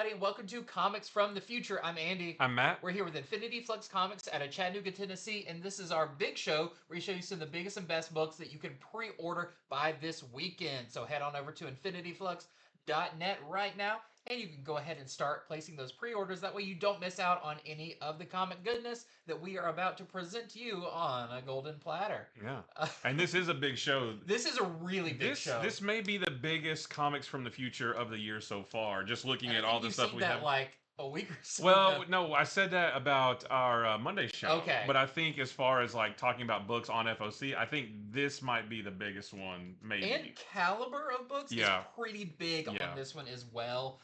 everybody, and welcome to Comics from the Future. I'm Andy. I'm Matt. We're here with Infinity Flux Comics out of Chattanooga, Tennessee, and this is our big show where we show you some of the biggest and best books that you can pre-order by this weekend. So head on over to infinityflux.net right now, and you can go ahead and start placing those pre-orders. That way you don't miss out on any of the comic goodness that we are about to present to you on a golden platter. Yeah. And this is a big show. This is a really big show. This may be the biggest comics from the future of the year so far. Just looking And at I all think the you've stuff seen we that have. like a week or so Well, ago. no, I said that about our Monday show. Okay. But I think as far as like talking about books on FOC, I think this might be the biggest one, maybe. And caliber of books is pretty big on this one as well.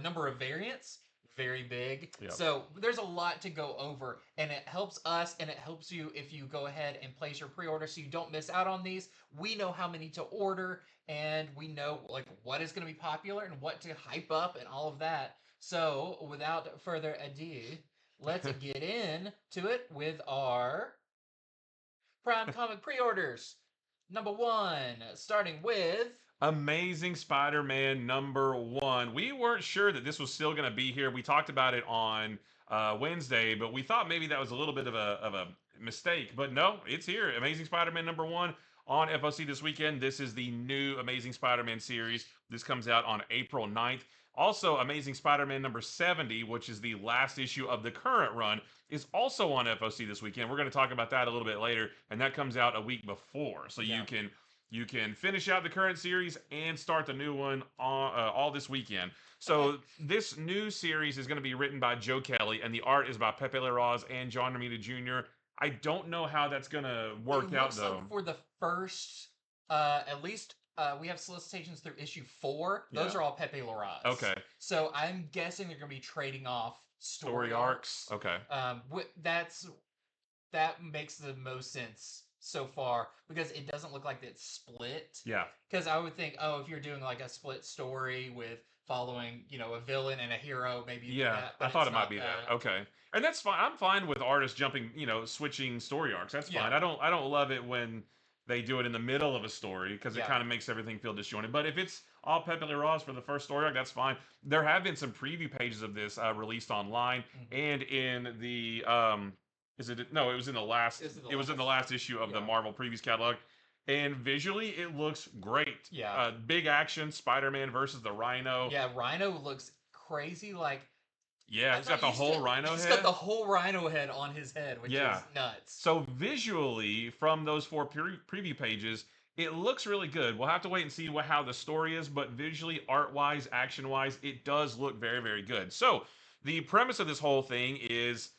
Number of variants, very big. Yep. So there's a lot to go over, and it helps us, and it helps you if you go ahead and place your pre-order so you don't miss out on these. We know how many to order, and we know like what is going to be popular and what to hype up and all of that. So without further ado, let's get into it with our Prime Comic pre-orders. Number one, starting with Amazing Spider-Man #1. We weren't sure that this was still going to be here. We talked about it on Wednesday, but we thought maybe that was a little bit of a mistake. But no, it's here. Amazing Spider-Man #1 on FOC this weekend. This is the new Amazing Spider-Man series. This comes out on April 9th. Also, Amazing Spider-Man #70, which is the last issue of the current run, is also on FOC this weekend. We're going to talk about that a little bit later, and that comes out a week before. So you can finish out the current series and start the new one all this weekend. So this new series is going to be written by Joe Kelly, and the art is by Pepe Larraz and John Romita Jr. I don't know how that's going to work out, though. Like for the first, at least we have solicitations through issue 4. Those are all Pepe Larraz. Okay. So I'm guessing they're going to be trading off story arcs. Okay. That makes the most sense so far because it doesn't look like it's split. Yeah. Because I would think, if you're doing like a split story with following, a villain and a hero, maybe. Yeah, I thought it might be that. Okay, and that's fine. I'm fine with artists jumping, switching story arcs. That's fine. I don't love it when they do it in the middle of a story because it kind of makes everything feel disjointed. But if it's all Pepe Larraz for the first story arc, that's fine. There have been some preview pages of this released online and in the No, it was in the last. It was in the last issue of the Marvel Previews catalog, and visually it looks great. Yeah. Big action, Spider-Man versus the Rhino. Yeah, Rhino looks crazy. Like. Yeah, he's got the whole Rhino head. He's got the whole Rhino head on his head, which is nuts. So visually, from those 4 preview pages, it looks really good. We'll have to wait and see how the story is, but visually, art-wise, action-wise, it does look very, very good. So the premise of this whole thing is,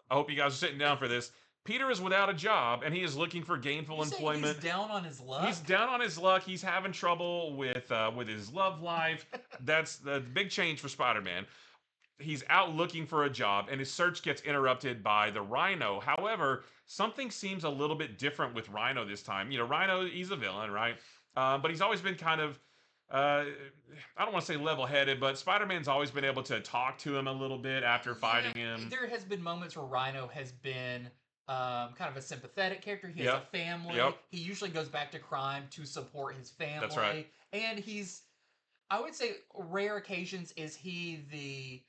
I hope you guys are sitting down for this. Peter is without a job, and he is looking for gainful employment. He's down on his luck? He's down on his luck. He's having trouble with his love life. That's the big change for Spider-Man. He's out looking for a job, and his search gets interrupted by the Rhino. However, something seems a little bit different with Rhino this time. Rhino, he's a villain, right? But he's always been kind of, I don't want to say level-headed, but Spider-Man's always been able to talk to him a little bit after fighting him. There has been moments where Rhino has been kind of a sympathetic character. He has a family. He usually goes back to crime to support his family. That's right. And I would say, rare occasions is he the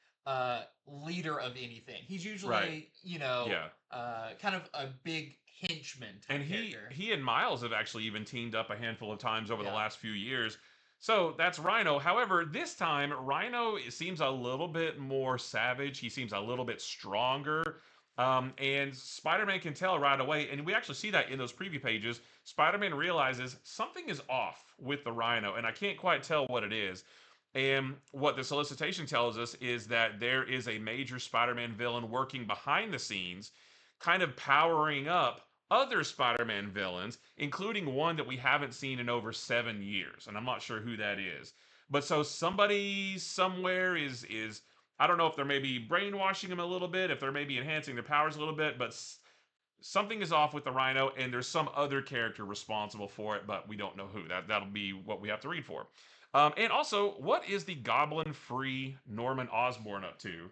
leader of anything. He's usually, kind of a big henchman type character. He and Miles have actually even teamed up a handful of times over the last few years. So that's Rhino. However, this time, Rhino seems a little bit more savage. He seems a little bit stronger. And Spider-Man can tell right away, and we actually see that in those preview pages. Spider-Man realizes something is off with the Rhino, and I can't quite tell what it is. And what the solicitation tells us is that there is a major Spider-Man villain working behind the scenes, kind of powering up other Spider-Man villains, including one that we haven't seen in over 7 years, and I'm not sure who that is. But so somebody somewhere is I don't know if they're maybe brainwashing him a little bit, if they're maybe enhancing their powers a little bit, but something is off with the Rhino, and there's some other character responsible for it, but we don't know who. That'll be what we have to read for. And also, what is the goblin-free Norman Osborn up to?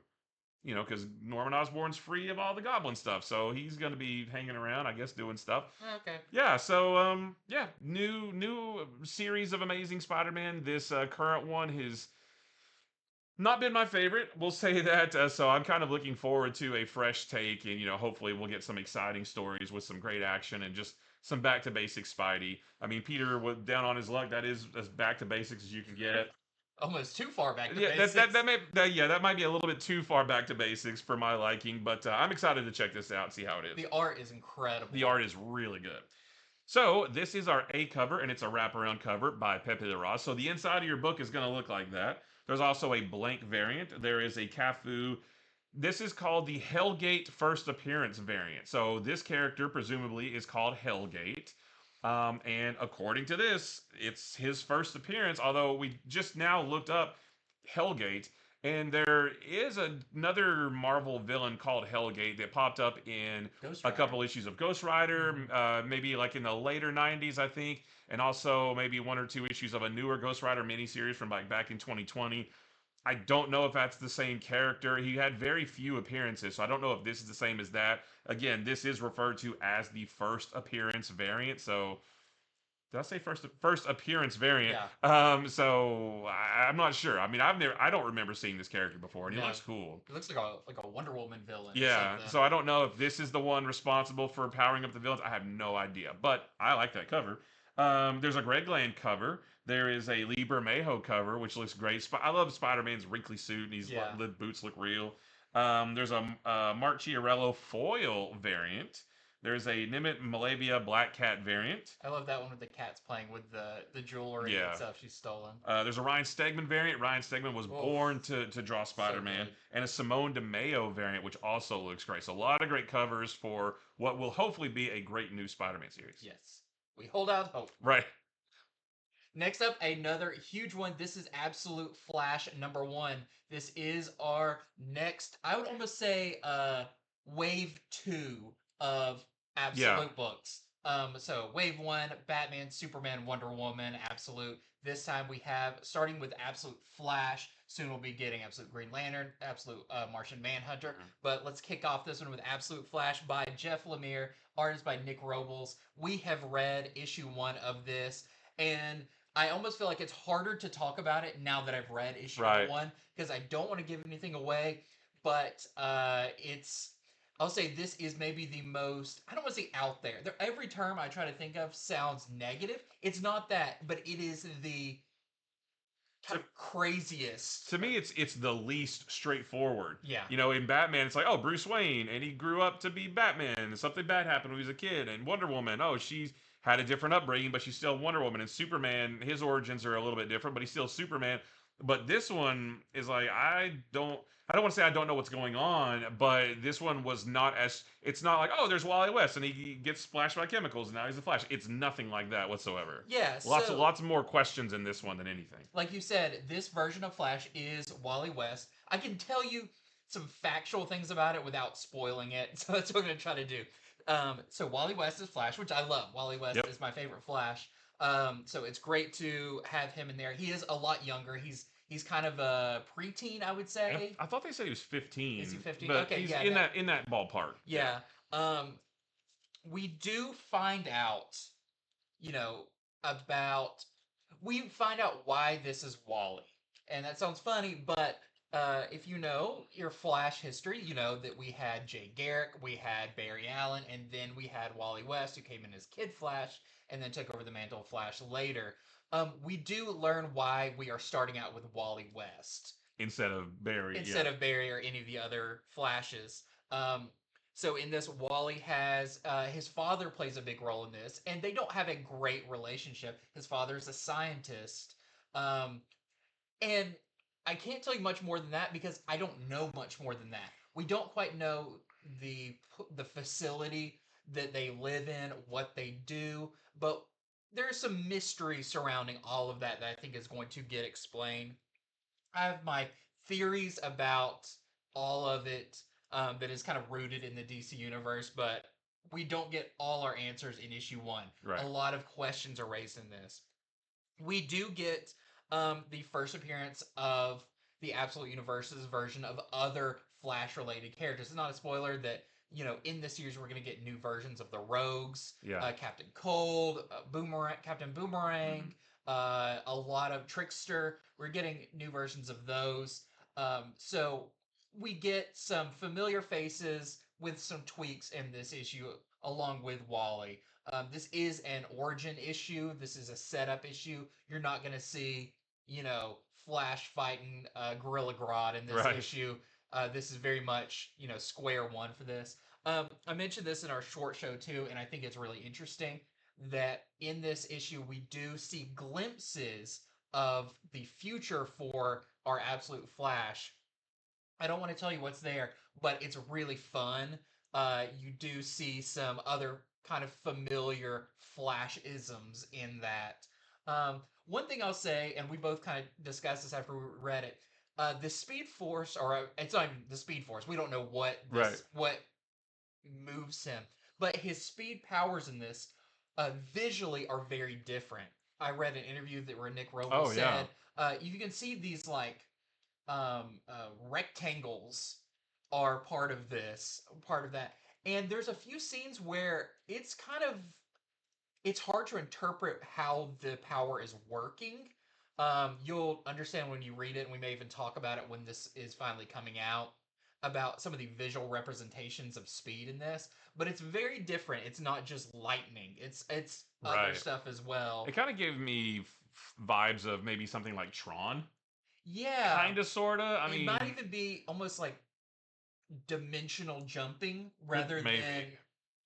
Because Norman Osborn's free of all the goblin stuff, so he's going to be hanging around, I guess, doing stuff. Okay. Yeah, so, new series of Amazing Spider-Man. This current one, Not been my favorite. We'll say that. So I'm kind of looking forward to a fresh take, and hopefully we'll get some exciting stories with some great action and just some back to basics Spidey. I mean, Peter was down on his luck. That is as back to basics as you can get. Almost too far back to Yeah, basics. that might be a little bit too far back to basics for my liking, but I'm excited to check this out and see how it is. The art is incredible. The art is really good. So this is our A cover, and it's a wraparound cover by Pepe the Ross. So the inside of your book is going to look like that. There's also a blank variant. There is a Cafu. This is called the Hellgate First Appearance variant. So this character presumably is called Hellgate. And according to this, it's his first appearance, although we just now looked up Hellgate. And there is another Marvel villain called Hellgate that popped up in a couple issues of Ghost Rider, maybe like in the later 90s, I think. And also maybe one or two issues of a newer Ghost Rider miniseries from like back in 2020. I don't know if that's the same character. He had very few appearances, so I don't know if this is the same as that. Again, this is referred to as the first appearance variant, so did I say first appearance variant? Yeah. So I'm not sure. I mean, I don't remember seeing this character before, and he looks cool. He looks like a Wonder Woman villain. Yeah. So I don't know if this is the one responsible for powering up the villains. I have no idea, but I like that cover. There's a Greg Land cover. There is a Lee Bermejo cover, which looks great. I love Spider-Man's wrinkly suit, and the boots look real. There's a Mark Chiarello foil variant. There's a Nimit Malavia Black Cat variant. I love that one with the cats playing with the jewelry and stuff she's stolen. There's a Ryan Stegman variant. Ryan Stegman was born to draw Spider-Man. And a Simone DeMeo variant, which also looks great. So a lot of great covers for what will hopefully be a great new Spider-Man series. Yes. We hold out hope. Right. Next up, another huge one. This is Absolute Flash #1. This is our next, I would almost say, wave 2 of Absolute books. So wave 1, Batman, Superman, Wonder Woman, Absolute. This time we have, starting with Absolute Flash, soon we'll be getting Absolute Green Lantern, Absolute Martian Manhunter. But let's kick off this one with Absolute Flash by Jeff Lemire, artist by Nick Robles. We have read issue 1 of this, and I almost feel like it's harder to talk about it now that I've read issue 1, because I don't want to give anything away, but I'll say this is maybe the most, I don't want to say out there. Every term I try to think of sounds negative. It's not that, but it is the kind of craziest. To me, it's the least straightforward. Yeah. In Batman, it's like, oh, Bruce Wayne, and he grew up to be Batman. Something bad happened when he was a kid. And Wonder Woman, oh, she's had a different upbringing, but she's still Wonder Woman. And Superman, his origins are a little bit different, but he's still Superman. But this one is like, I don't want to say I don't know what's going on, but this one was not as, it's not like, oh, there's Wally West and he gets splashed by chemicals and now he's the Flash. It's nothing like that whatsoever. Yeah. Lots more questions in this one than anything. Like you said, this version of Flash is Wally West. I can tell you some factual things about it without spoiling it, so that's what I'm going to try to do. So Wally West is Flash, which I love. Wally West is my favorite Flash. So it's great to have him in there. He is a lot younger. He's kind of a preteen, I would say. I thought they said he was 15. Is he 15? But okay, he's in that ballpark. Yeah. We do find out, we find out why this is Wally. And that sounds funny, but if you know your Flash history, you know that we had Jay Garrick, we had Barry Allen, and then we had Wally West, who came in as Kid Flash, and then took over the mantle of Flash later. We do learn why we are starting out with Wally West. Instead of Barry. Instead of Barry or any of the other Flashes. So in this, Wally has, his father plays a big role in this, and they don't have a great relationship. His father's a scientist. And I can't tell you much more than that because I don't know much more than that. We don't quite know the facility that they live in, what they do, but there's some mystery surrounding all of that I think is going to get explained. I have my theories about all of it that is kind of rooted in the DC universe, but we don't get all our answers in issue 1. Right. A lot of questions are raised in this. We do get the first appearance of the Absolute Universe's version of other Flash-related characters. It's not a spoiler that, in this series we're going to get new versions of the Rogues, Captain Cold, Captain Boomerang, a lot of Trickster. We're getting new versions of those. So we get some familiar faces with some tweaks in this issue, along with Wally. This is an origin issue. This is a setup issue. You're not going to see, Flash fighting Gorilla Grodd in this Right. issue. This is very much, square one for this. I mentioned this in our short show too, and I think it's really interesting that in this issue we do see glimpses of the future for our Absolute Flash. I don't want to tell you what's there, but it's really fun. You do see some other kind of familiar Flash isms in that. One thing I'll say, and we both kind of discussed this after we read it, the Speed Force, or it's not even the Speed Force. We don't know what moves him, but his speed powers in this visually are very different. I read an interview where Nick Robles said, you can see these like rectangles are part of that. And there's a few scenes where it's hard to interpret how the power is working. You'll understand when you read it, and we may even talk about it when this is finally coming out, about some of the visual representations of speed in this. But it's very different. It's not just lightning. It's other stuff as well. It kind of gave me vibes of maybe something like Tron. Yeah. Kind of, sort of. I mean, it might even be almost like dimensional jumping rather than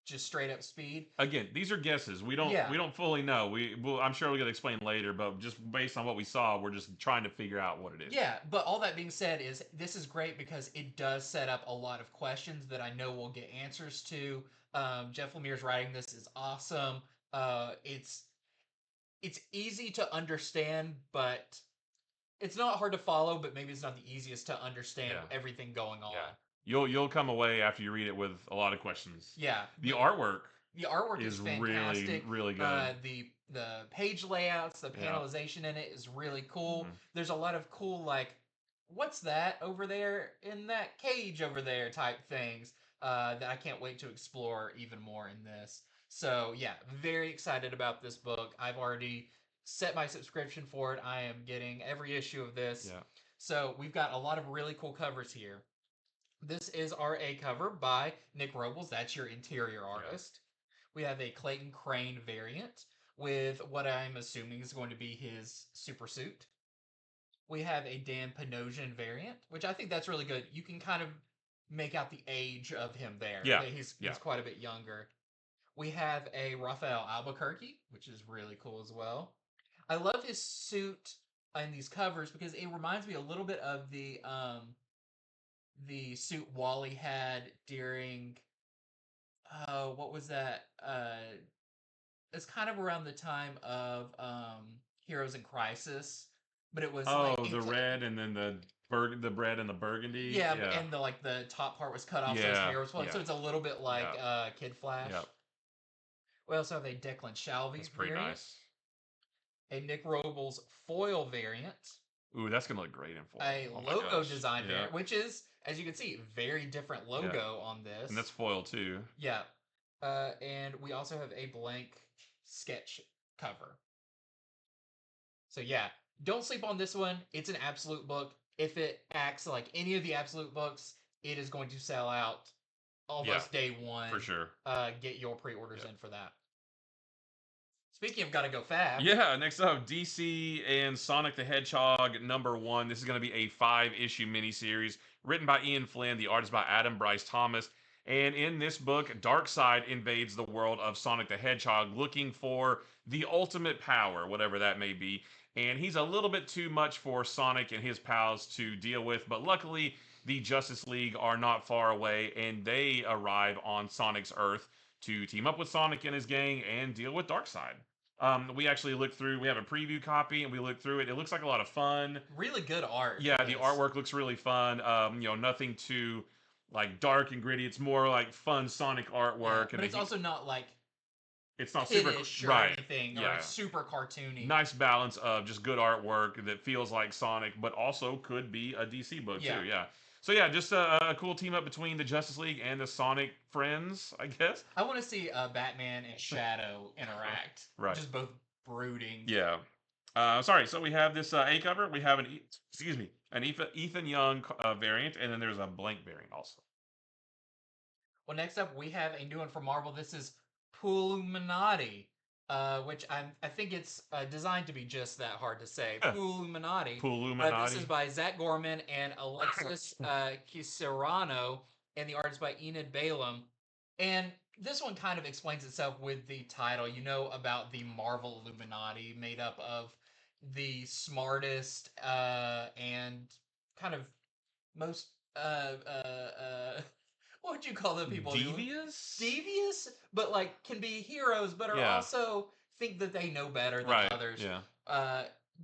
just straight up speed. Again, these are guesses. We don't fully know. I'm sure we'll get explained later, but just based on what we saw, we're just trying to figure out what it is. Yeah, but all that being said, is this is great because it does set up a lot of questions that I know we'll get answers to. Jeff Lemire's writing this is awesome. It's easy to understand, but it's not hard to follow, but maybe it's not the easiest to understand everything going on. Yeah. You'll come away after you read it with a lot of questions. Yeah. The artwork is fantastic. Really, really good. The page layouts, the panelization in it is really cool. Mm-hmm. There's a lot of cool, like, what's that over there in that cage over there type things that I can't wait to explore even more in this. So, yeah, very excited about this book. I've already set my subscription for it. I am getting every issue of this. Yeah. So, we've got a lot of really cool covers here. This is our A cover by Nick Robles. That's your interior artist. We have a Clayton Crane variant with what I'm assuming is going to be his super suit. We have a Dan Panosian variant, which I think that's really good. You can kind of make out the age of him there. Yeah. He's quite a bit younger. We have a Raphael Albuquerque, which is really cool as well. I love his suit in these covers because it reminds me a little bit of the suit Wally had during what was that? It's kind of around the time of Heroes in Crisis, but it was the red and then the red and the burgundy. Yeah, and the top part was cut off, so his hair was flowing. So it's a little bit like Kid Flash. Yep. We also have a Declan Shalvey variant. Nice. A Nick Robles foil variant. Ooh, that's gonna look great in foil. A logo design variant, which is, as you can see, very different logo on this. And that's foil too. Yeah. And we also have a blank sketch cover. So yeah, don't sleep on this one. It's an Absolute book. If it acts like any of the Absolute books, it is going to sell out almost day one. For sure. Get your pre-orders in for that. Speaking of gotta go fast. Yeah, next up, DC and Sonic the Hedgehog #1. This is going to be a 5-issue miniseries written by Ian Flynn. The art is by Adam Bryce Thomas. And in this book, Darkseid invades the world of Sonic the Hedgehog looking for the ultimate power, whatever that may be. And he's a little bit too much for Sonic and his pals to deal with. But luckily, the Justice League are not far away, and they arrive on Sonic's Earth to team up with Sonic and his gang and deal with Darkseid. We actually looked through, we have a preview copy, and we looked through it. It looks like a lot of fun. Really good art. Yeah, the artwork looks really fun. Nothing too, like, dark and gritty. It's more, like, fun Sonic artwork. Yeah, but it's also not, like, it's not super or anything, or super cartoony. Nice balance of just good artwork that feels like Sonic, but also could be a DC book, too. Yeah. So yeah, just a cool team up between the Justice League and the Sonic friends, I guess. I want to see Batman and Shadow interact. Right. Just both brooding. Yeah. Sorry, so we have this A cover. We have excuse me, an Ethan Young variant, and then there's a blank variant also. Well, next up we have a new one from Marvel. This is Pooluminati, which I think it's designed to be just that hard to say. Pooluminati. This is Pooluminati. by Zach Gorman and Alexis Kisarano, and the art is by Enid Balaam. And this one kind of explains itself with the title. You know about the Marvel Illuminati, made up of the smartest and kind of most what would you call the people? Devious? Devious, but like can be heroes, but are also think that they know better than others.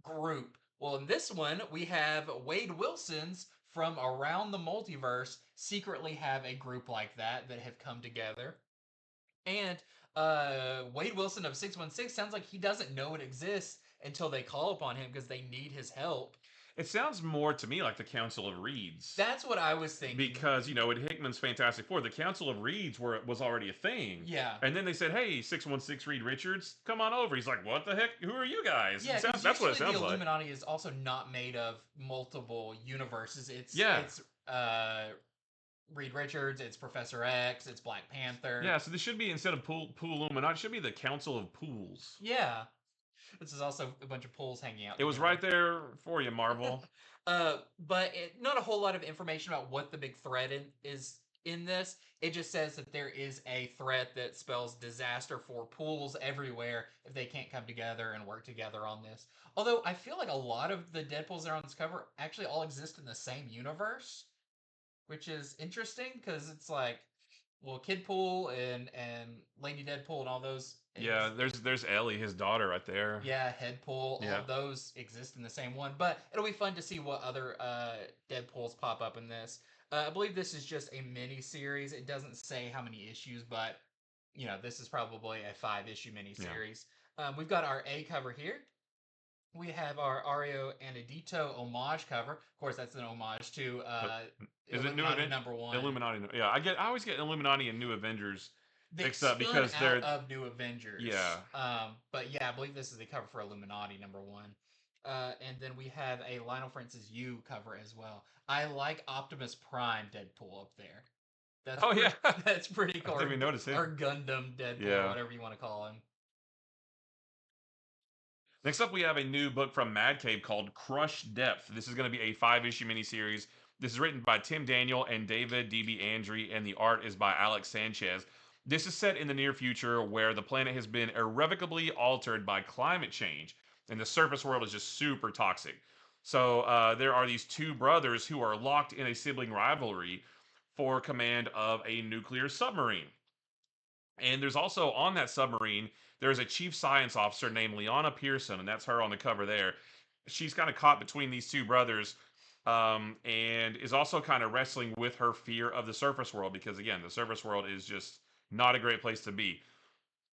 Group. Well, in this one, we have Wade Wilson's from around the multiverse secretly have a group like that have come together. And Wade Wilson of 616 sounds like he doesn't know it exists until they call upon him because they need his help. It sounds more to me like the Council of Reeds. That's what I was thinking. Because, in Hickman's Fantastic Four, the Council of Reeds was already a thing. Yeah. And then they said, hey, 616 Reed Richards, come on over. He's like, what the heck? Who are you guys? Yeah, that's what it sounds like. The Illuminati is also not made of multiple universes. It's Reed Richards, it's Professor X, it's Black Panther. Yeah, so this should be, instead of Pooluminati, it should be the Council of Pools. Yeah. This is also a bunch of pools hanging out. It was right there for you, Marvel. But not a whole lot of information about what the big threat is in this. It just says that there is a threat that spells disaster for pools everywhere if they can't come together and work together on this. Although I feel like a lot of the Deadpools that are on this cover actually all exist in the same universe, which is interesting because it's like, well, Kid Pool and Lady Deadpool and all those. Yeah, there's Ellie, his daughter, right there. Yeah, Headpool. All of those exist in the same one, but it'll be fun to see what other Deadpools pop up in this. I believe this is just a mini series. It doesn't say how many issues, but this is probably a 5-issue mini series. Yeah. We've got our A cover here. We have our Ario Anedito homage cover. Of course, that's an homage to Illuminati #1. Illuminati. Yeah, I always get Illuminati and New Avengers mixed up because they're of New Avengers. Yeah. But yeah, I believe this is the cover for Illuminati #1. And then we have a Lionel Francis Yu cover as well. I like Optimus Prime Deadpool up there. That's pretty cool. I didn't even notice him. Or Gundam Deadpool, whatever you want to call him. Next up, we have a new book from Mad Cave called Crush Depth. This is going to be a 5-issue miniseries. This is written by Tim Daniel and David D.B. Andry, and the art is by Alex Sanchez. This is set in the near future where the planet has been irrevocably altered by climate change, and the surface world is just super toxic. So there are these two brothers who are locked in a sibling rivalry for command of a nuclear submarine. And there's also, on that submarine, there's a chief science officer named Liana Pearson, and that's her on the cover there. She's kind of caught between these two brothers, and is also kind of wrestling with her fear of the surface world, because again, the surface world is just not a great place to be.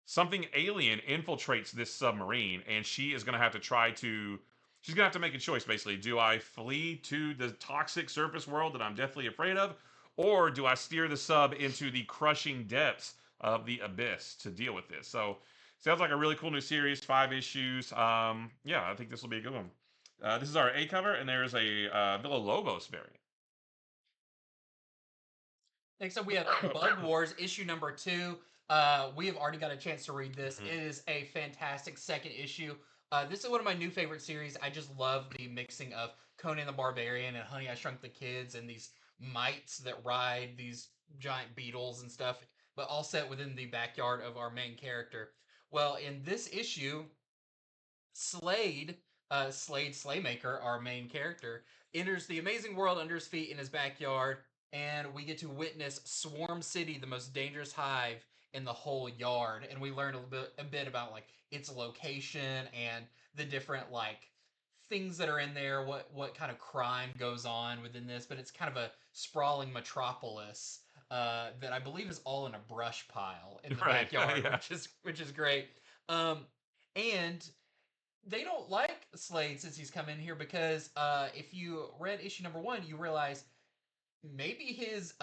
Something alien infiltrates this submarine, and she is going to have to she's going to have to make a choice, basically. Do I flee to the toxic surface world that I'm deathly afraid of, or do I steer the sub into the crushing depths of the abyss to deal with this? So, sounds like a really cool new series, 5 issues. I think this will be a good one. This is our A cover, and there's a Villa Lobos variant. Next up, we have Bug Wars, issue number 2. We have already got a chance to read this. It is a fantastic second issue. This is one of my new favorite series. I just love the mixing of Conan the Barbarian and Honey, I Shrunk the Kids and these mites that ride these giant beetles and stuff, but all set within the backyard of our main character. Well, in this issue, Slade Slaymaker, our main character, enters the amazing world under his feet in his backyard, and we get to witness Swarm City, the most dangerous hive in the whole yard. And we learn a bit about like its location and the different things that are in there, what kind of crime goes on within this. But it's kind of a sprawling metropolis that I believe is all in a brush pile in the backyard, which is great. And they don't like Slade since he's come in here because if you read issue number 1, you realize maybe his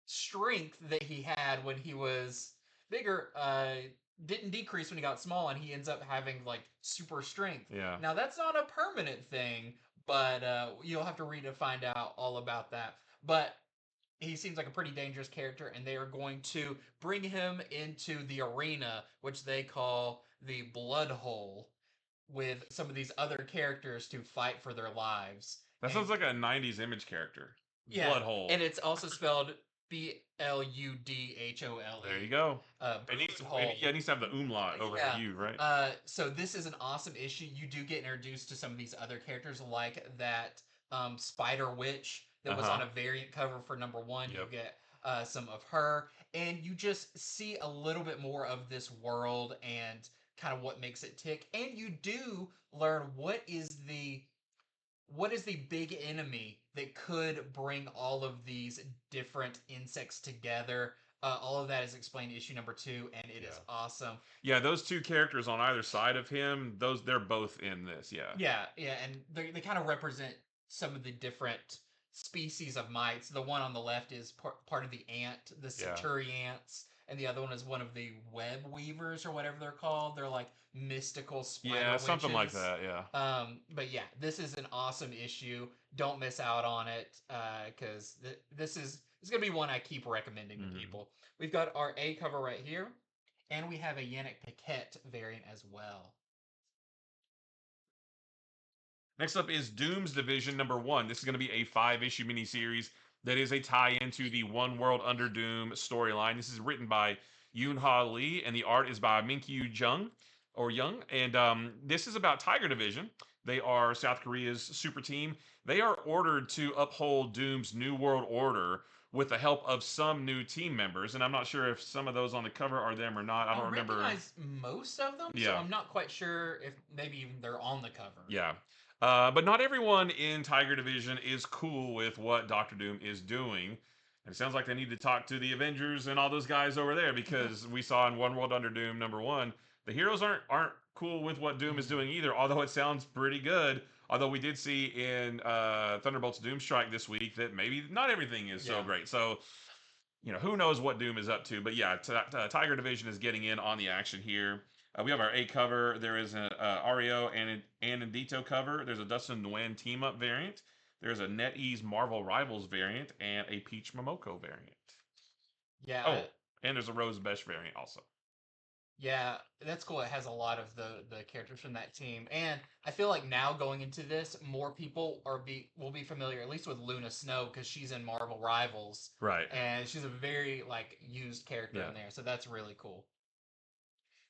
strength that he had when he was bigger didn't decrease when he got small, and he ends up having like super strength. Yeah. Now that's not a permanent thing, but you'll have to read to find out all about that. But he seems like a pretty dangerous character, and they are going to bring him into the arena, which they call the Blood Hole, with some of these other characters to fight for their lives. That And sounds like a 90s image character. yeah, Blood hole. and it's also spelled Bludhole. There you go. It needs, Hole. yeah, it needs to have the umlaut over Yeah. the U, right? So this is an awesome issue. You do get introduced to some of these other characters, like that Spider Witch that was on a variant cover for #1. Yep. You get some of her, and you just see a little bit more of this world and kind of what makes it tick. And you do learn what is the big enemy that could bring all of these different insects together. All of that is explained in issue #2, and it is awesome. Yeah, those two characters on either side of him, they're both in this. Yeah. Yeah, and they kind of represent some of the different species of mites. The one on the left is part of the ant, the Centauri ants, and the other one is one of the web weavers or whatever they're called. They're like mystical spider something like witches. that. Yeah. But yeah, this is an awesome issue. Don't miss out on it, because this is gonna be one I keep recommending to people. We've got our A cover right here, and we have a Yannick Paquette variant as well. Next up is Doom's Division #1. This is going to be a 5-issue miniseries that is a tie-in to the One World Under Doom storyline. This is written by Yoon-Ha Lee, and the art is by Minkyu Young. And this is about Tiger Division. They are South Korea's super team. They are ordered to uphold Doom's New World Order with the help of some new team members. And I'm not sure if some of those on the cover are them or not. I don't remember. I recognize most of them, so I'm not quite sure if maybe even they're on the cover. Yeah. But not everyone in Tiger Division is cool with what Doctor Doom is doing. And it sounds like they need to talk to the Avengers and all those guys over there, because we saw in One World Under Doom #1, the heroes aren't cool with what Doom is doing either, although it sounds pretty good. Although we did see in Thunderbolts Doomstrike this week that maybe not everything is so great. So, who knows what Doom is up to. But yeah, Tiger Division is getting in on the action here. We have our A cover. There is an Ario and Andito cover. There's a Dustin Nguyen team-up variant. There's a NetEase Marvel Rivals variant and a Peach Momoko variant. Yeah. Oh, and there's a Rose Besh variant also. Yeah, that's cool. It has a lot of the characters from that team, and I feel like now going into this, more people will be familiar at least with Luna Snow, because she's in Marvel Rivals, right? And she's a very used character in there, so that's really cool.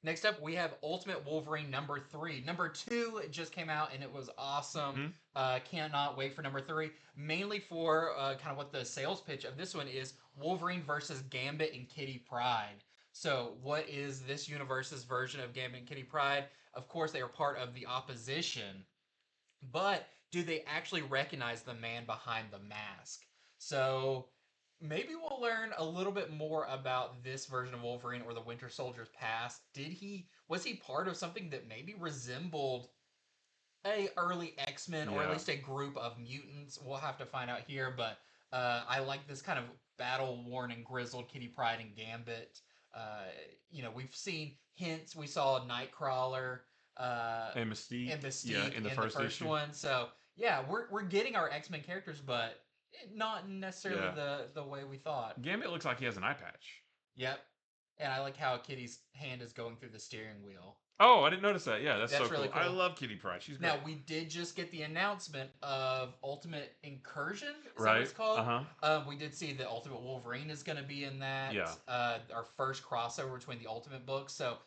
Next up, we have Ultimate Wolverine #3. #2 just came out, and it was awesome. Cannot wait for #3. Mainly for kind of what the sales pitch of this one is: Wolverine versus Gambit and Kitty Pryde. So, what is this universe's version of Gambit and Kitty Pryde? Of course, they are part of the opposition, but do they actually recognize the man behind the mask? So, maybe we'll learn a little bit more about this version of Wolverine or the Winter Soldier's past. Was he part of something that maybe resembled a early X-Men, or at least a group of mutants? We'll have to find out here, but I like this kind of battle-worn and grizzled Kitty Pryde and Gambit. We've seen hints. We saw Nightcrawler and Mystique in the first issue. one. So yeah, we're getting our X-Men characters, but not necessarily the way we thought. Gambit looks like he has an eye patch. Yep. And I like how Kitty's hand is going through the steering wheel. Oh, I didn't notice that. Yeah, that's so really cool. I love Kitty Pryde. She's great. Now, we did just get the announcement of Ultimate Incursion. Is that right. what it's called? Uh-huh. We did see that Ultimate Wolverine is going to be in that. Yeah. Our first crossover between the Ultimate books. So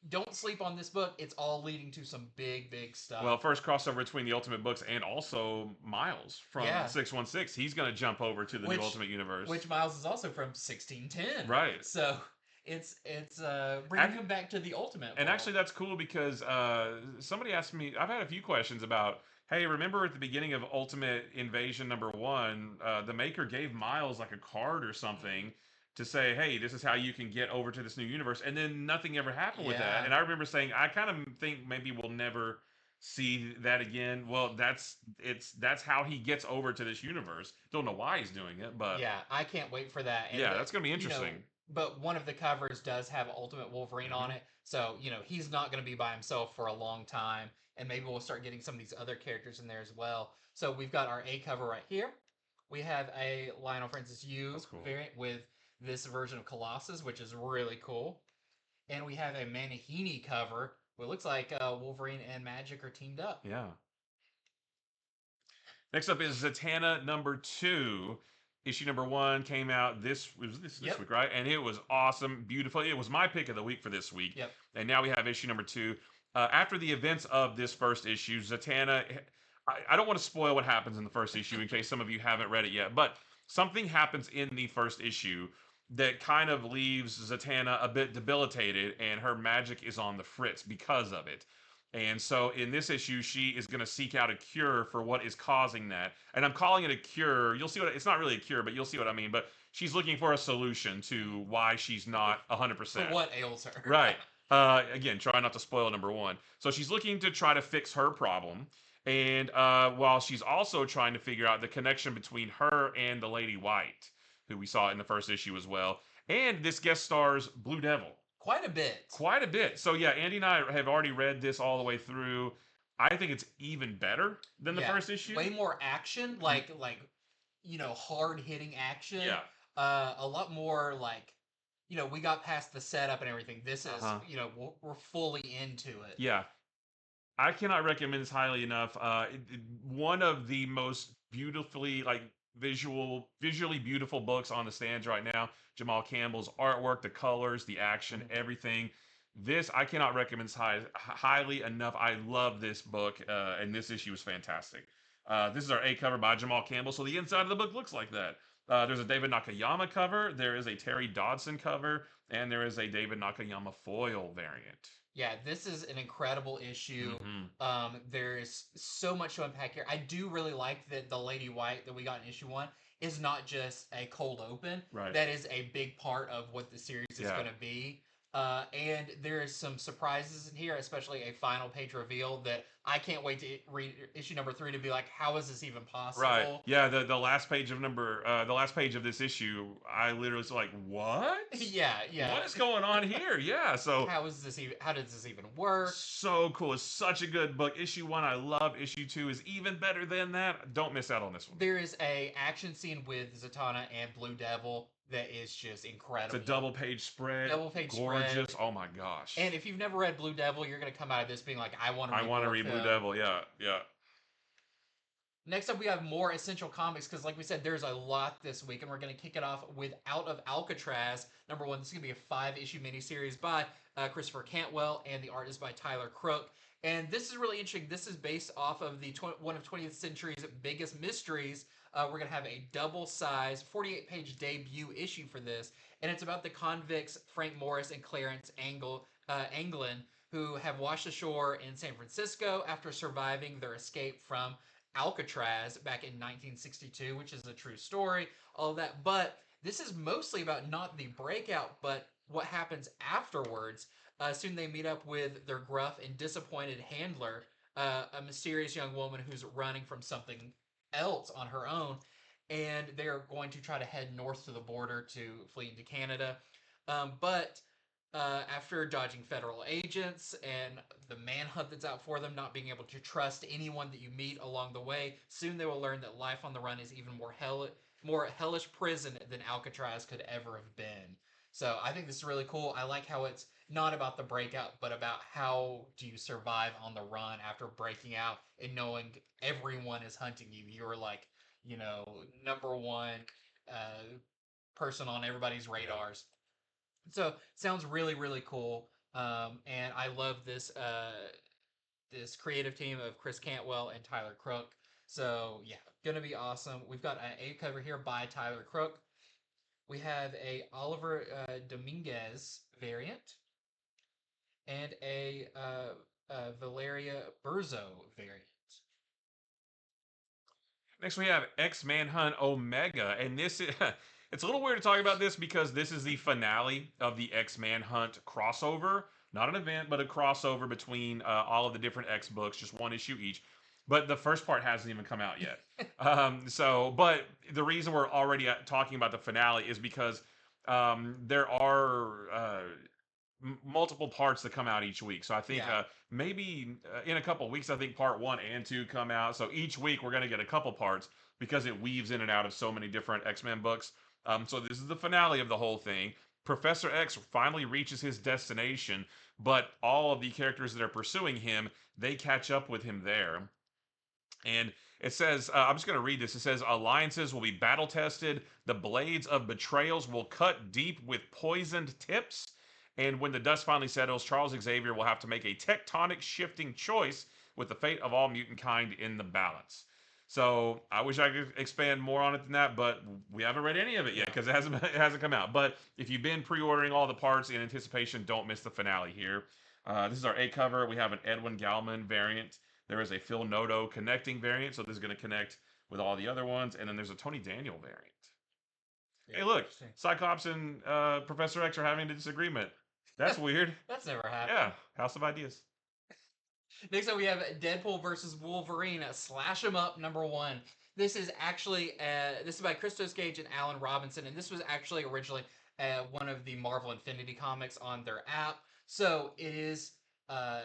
don't sleep on this book. It's all leading to some big, big stuff. Well, first crossover between the Ultimate books and also Miles from 616. He's going to jump over to the new Ultimate Universe. Which Miles is also from 1610. Right. So it's bringing him back to the Ultimate world. And actually, that's cool because somebody asked me, I've had a few questions about, hey, remember at the beginning of Ultimate Invasion #1, the maker gave Miles like a card or something to say, hey, this is how you can get over to this new universe. And then nothing ever happened with that. And I remember saying, I kind of think maybe we'll never see that again. Well, that's how he gets over to this universe. Don't know why he's doing it, but yeah, I can't wait for that. And yeah, that's gonna be interesting. but one of the covers does have Ultimate Wolverine on it, so he's not going to be by himself for a long time, and maybe we'll start getting some of these other characters in there as well. So we've got our A cover right here. We have a Lionel Francis Yu cool. variant with this version of Colossus, which is really cool. And we have a Manahini cover. It looks like Wolverine and Magic are teamed up. Yeah. Next up is Zatanna #2. Issue #1 came out this week, right? And it was awesome, beautiful. It was my pick of the week for this week. Yep. And now we have issue #2. After the events of this first issue, Zatanna, I don't want to spoil what happens in the first issue in case some of you haven't read it yet, but something happens in the first issue that kind of leaves Zatanna a bit debilitated, and her magic is on the fritz because of it. And so in this issue, she is going to seek out a cure for what is causing that. And I'm calling it a cure. You'll see what it's not really a cure, but you'll see what I mean. But she's looking for a solution to why she's not 100%. For what ails her. Right. Again, try not to spoil #1. So she's looking to try to fix her problem. And while she's also trying to figure out the connection between her and the Lady White, who we saw in the first issue as well. And this guest stars Blue Devil. Quite a bit. Quite a bit. So yeah, Andy and I have already read this all the way through. I think it's even better than the first issue. Way more action, like hard hitting action. Yeah. A lot more like, we got past the setup and everything. This is, we're fully into it. Yeah. I cannot recommend this highly enough. One of the most beautifully visually beautiful books on the stands right now. Jamal Campbell's artwork, the colors, the action, everything. This I cannot recommend highly enough. I love this book, and this issue is fantastic. This is our A cover by Jamal Campbell, so the inside of the book looks like that. There's a David Nakayama cover, there is a Terry Dodson cover, and there is a David Nakayama foil variant. Yeah, this is an incredible issue. There's so much to unpack here. I do really like that the Lady White that we got in issue 1 is not just a cold open. Right. That is a big part of what the series is going to be. And there is some surprises in here, especially a final page reveal that I can't wait to read issue #3 to be like, how is this even possible? Right. Yeah. The last page of the last page of this issue, I literally was like, what? Yeah. What is going on here? Yeah. So how does this even work? So cool. It's such a good book. Issue 1, I love. Issue 2 is even better than that. Don't miss out on this one. There is a action scene with Zatanna and Blue Devil that is just incredible. It's a double page spread. Gorgeous. Oh my gosh. And if you've never read Blue Devil, you're going to come out of this being like, I want to read Blue Devil. Yeah. Next up, we have more Essential Comics, because like we said, there's a lot this week, and we're going to kick it off with Out of Alcatraz. #1, this is going to be a 5-issue miniseries by Christopher Cantwell, and the art is by Tyler Crook. And this is really interesting. This is based off of one of 20th century's biggest mysteries. We're going to have a double-size, 48-page debut issue for this, and it's about the convicts Frank Morris and Clarence Anglin, who have washed ashore in San Francisco after surviving their escape from Alcatraz back in 1962, which is a true story, all of that. But this is mostly about not the breakout, but what happens afterwards. Soon they meet up with their gruff and disappointed handler, a mysterious young woman who's running from something else on her own, and they're going to try to head north to the border to flee into Canada. But after dodging federal agents and the manhunt that's out for them, not being able to trust anyone that you meet along the way, soon they will learn that life on the run is even more hellish prison than Alcatraz could ever have been. So I think this is really cool. I like how it's not about the breakout, but about how do you survive on the run after breaking out and knowing everyone is hunting you. You're like, #1 person on everybody's radars. So sounds really, really cool. And I love this this creative team of Chris Cantwell and Tyler Crook. So yeah, gonna be awesome. We've got an A cover here by Tyler Crook. We have a Oliver Dominguez variant and a Valeria Burzo variant. Next we have X-Manhunt Omega, and this is it's a little weird to talk about this because this is the finale of the X-Manhunt crossover. Not an event, but a crossover between all of the different X books, just one issue each. But the first part hasn't even come out yet. But the reason we're already talking about the finale is because there are multiple parts that come out each week. So I think Yeah. maybe in a couple weeks, I think part 1 and 2 come out. So each week we're going to get a couple parts because it weaves in and out of so many different X-Men books. So this is the finale of the whole thing. Professor X finally reaches his destination, but all of the characters that are pursuing him, they catch up with him there. And it says, I'm just going to read this. It says, alliances will be battle tested. The blades of betrayals will cut deep with poisoned tips. And when the dust finally settles, Charles Xavier will have to make a tectonic shifting choice with the fate of all mutant kind in the balance. So I wish I could expand more on it than that, but we haven't read any of it yet because it hasn't come out. But if you've been pre-ordering all the parts in anticipation, don't miss the finale here. This is our A cover. We have an Edwin Galman variant. There is a Phil Noto connecting variant, so this is going to connect with all the other ones, and then there's a Tony Daniel variant. Yeah, hey, look, Cyclops and Professor X are having a disagreement. That's weird. That's never happened. Yeah, House of Ideas. Next up, we have Deadpool versus Wolverine. Slash 'em up #1. This is actually this is by Christos Gage and Alan Robinson, and this was actually originally one of the Marvel Infinity comics on their app. So it is a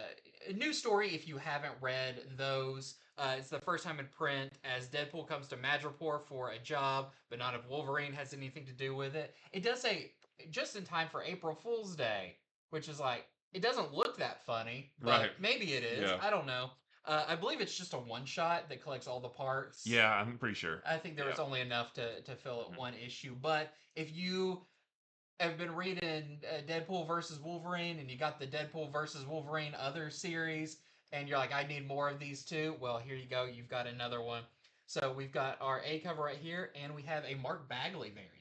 new story if you haven't read those. It's the first time in print as Deadpool comes to Madripoor for a job, but not if Wolverine has anything to do with it. It does say just in time for April Fool's Day, which is like, it doesn't look that funny, but Right. maybe it is. Yeah. I don't know. I believe it's just a one-shot that collects all the parts. Yeah, I'm pretty sure. I think there was only enough to fill it one issue. But if you have been reading Deadpool versus Wolverine and you got the Deadpool versus Wolverine other series and you're like, I need more of these too, well, here you go. You've got another one. So we've got our A cover right here, and we have a Mark Bagley variant.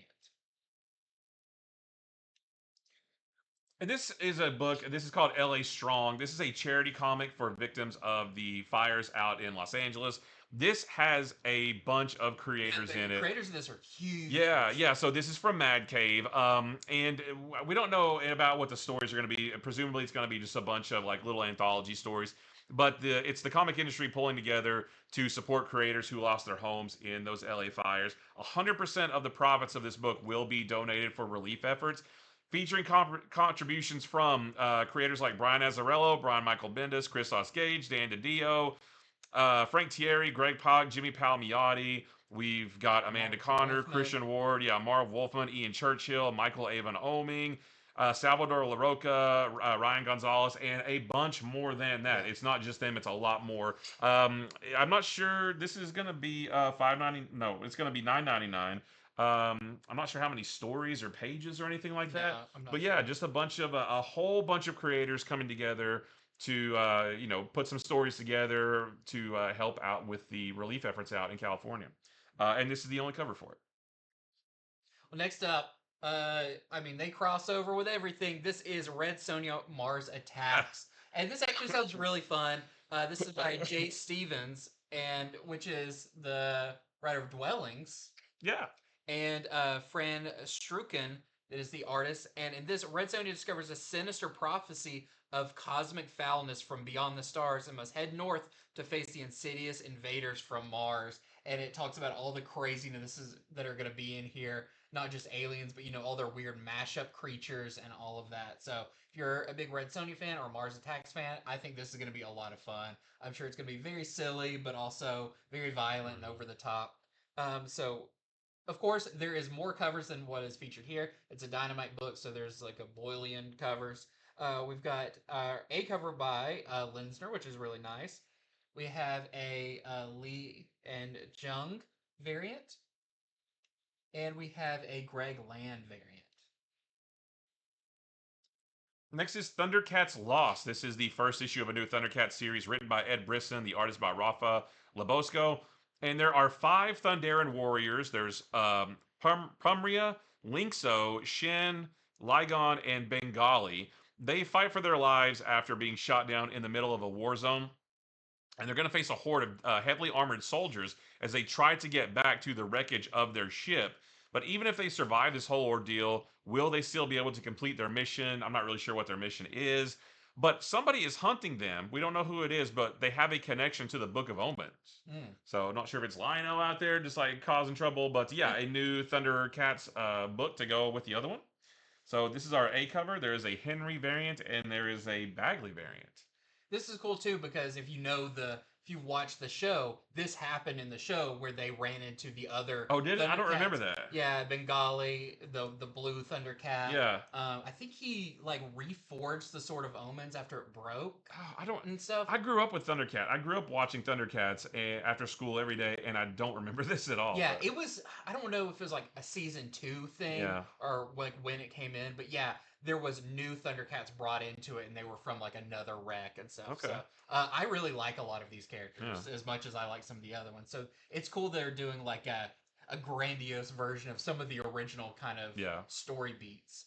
And this is a book. This is called L.A. Strong. This is a charity comic for victims of the fires out in Los Angeles. This has a bunch of creators in it. Creators of this are huge. Yeah. So this is from Mad Cave, and we don't know about what the stories are going to be. Presumably, it's going to be just a bunch of like little anthology stories. But it's the comic industry pulling together to support creators who lost their homes in those LA fires. 100% of the profits of this book will be donated for relief efforts, featuring contributions from creators like Brian Azzarello, Brian Michael Bendis, Christos Gage, Dan DiDio, Frank Thierry, Greg Pog, Jimmy Palmiotti. We've got Amanda Connor, Christian Ward, Marv Wolfman, Ian Churchill, Michael Avon Oming, Salvador LaRocca, Ryan Gonzalez, and a bunch more than that. It's not just them; it's a lot more. I'm not sure this is going to be $5.90. No, it's going to be $9.99. I'm not sure how many stories or pages or anything like that. But yeah, just a whole bunch of creators coming together to put some stories together to help out with the relief efforts out in California. And this is the only cover for it. Well, next up, they cross over with everything. This is Red Sonja Mars Attacks. And this actually sounds really fun. This is by Jay Stevens, which is the writer of Dwellings. Yeah. And Fran Strucken is the artist. And in this, Red Sonja discovers a sinister prophecy of cosmic foulness from beyond the stars and must head north to face the insidious invaders from Mars. And it talks about all the craziness that are going to be in here. Not just aliens, but all their weird mashup creatures and all of that. So if you're a big Red Sonja fan or Mars Attacks fan, I think this is going to be a lot of fun. I'm sure it's going to be very silly, but also very violent and over the top. Of course, there is more covers than what is featured here. It's a Dynamite book, so there's like a Boylian covers. We've got a cover by Linsner, which is really nice. We have a Lee and Jung variant. And we have a Greg Land variant. Next is Thundercats Lost. This is the first issue of a new Thundercats series written by Ed Brisson, the artist by Rafa Labosco. And there are 5 Thunderan warriors. There's Pumria, Linkso, Shen, Ligon, and Bengali. They fight for their lives after being shot down in the middle of a war zone. And they're going to face a horde of heavily armored soldiers as they try to get back to the wreckage of their ship. But even if they survive this whole ordeal, will they still be able to complete their mission? I'm not really sure what their mission is. But somebody is hunting them. We don't know who it is, but they have a connection to the Book of Omens. So not sure if it's Lino out there just like causing trouble. But yeah, a new Thundercats book to go with the other one. So this is our A cover. There is a Henry variant and there is a Bagley variant. This is cool too because if you watch the show, this happened in the show where they ran into the other Oh, did it? I don't remember Thundercats. that. Yeah, Bengali, the blue Thundercat. Yeah. I think he like reforged the Sword of Omens after it broke Oh, I don't. and stuff. I grew up with Thundercat. I grew up watching Thundercats after school every day, and I don't remember this at all. Yeah, But it was. I don't know if it was like a season 2 thing yeah. or like when it came in, but yeah, there was new Thundercats brought into it, and they were from like another wreck and stuff. Okay. So I really like a lot of these characters Yeah. as much as I like some of the other ones. So it's cool they're doing like a grandiose version of some of the original kind of Yeah. story beats.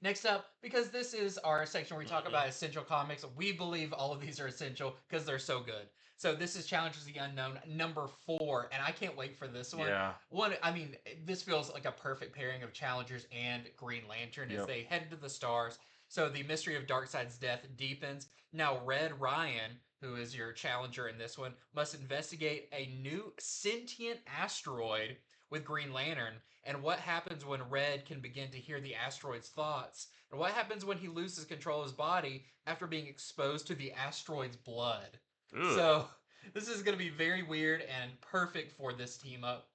Next up, because this is our section where we talk about essential comics, we believe all of these are essential because they're so good. So this is Challengers of the Unknown number 4, and I can't wait for this one. Yeah. I mean, this feels like a perfect pairing of Challengers and Green Lantern as Yep. they head into the stars. So the mystery of Darkseid's death deepens. Now Red Ryan, who is your challenger in this one, must investigate a new sentient asteroid with Green Lantern, and what happens when Red can begin to hear the asteroid's thoughts, and what happens when he loses control of his body after being exposed to the asteroid's blood. Ugh. So this is going to be very weird and perfect for this team up.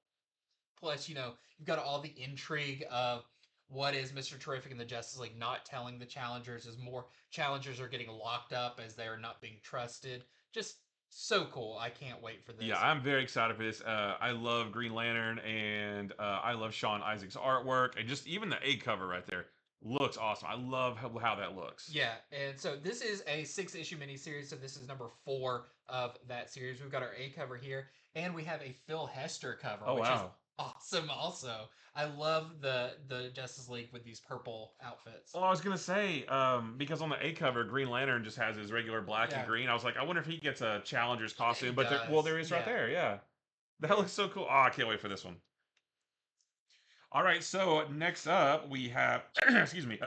Plus, you've got all the intrigue of what is Mr. Terrific and the Justice League not telling the challengers as more challengers are getting locked up as they are not being trusted. Just so cool. I can't wait for this. Yeah, I'm very excited for this. I love Green Lantern, and I love Sean Isaac's artwork, and just even the A cover right there looks awesome. I love how that looks. Yeah, and so this is a 6-issue miniseries, so this is number 4 of that series. We've got our A cover here, and we have a Phil Hester cover, Oh, which is wow. awesome also. I love the Justice League with these purple outfits. Well, I was gonna say, because on the A cover, Green Lantern just has his regular black and Yeah. green. I was like, I wonder if he gets a Challenger's costume. He But does, there is right yeah. there. Yeah, that looks so cool. Oh, I can't wait for this one. All right, so next up we have, excuse me,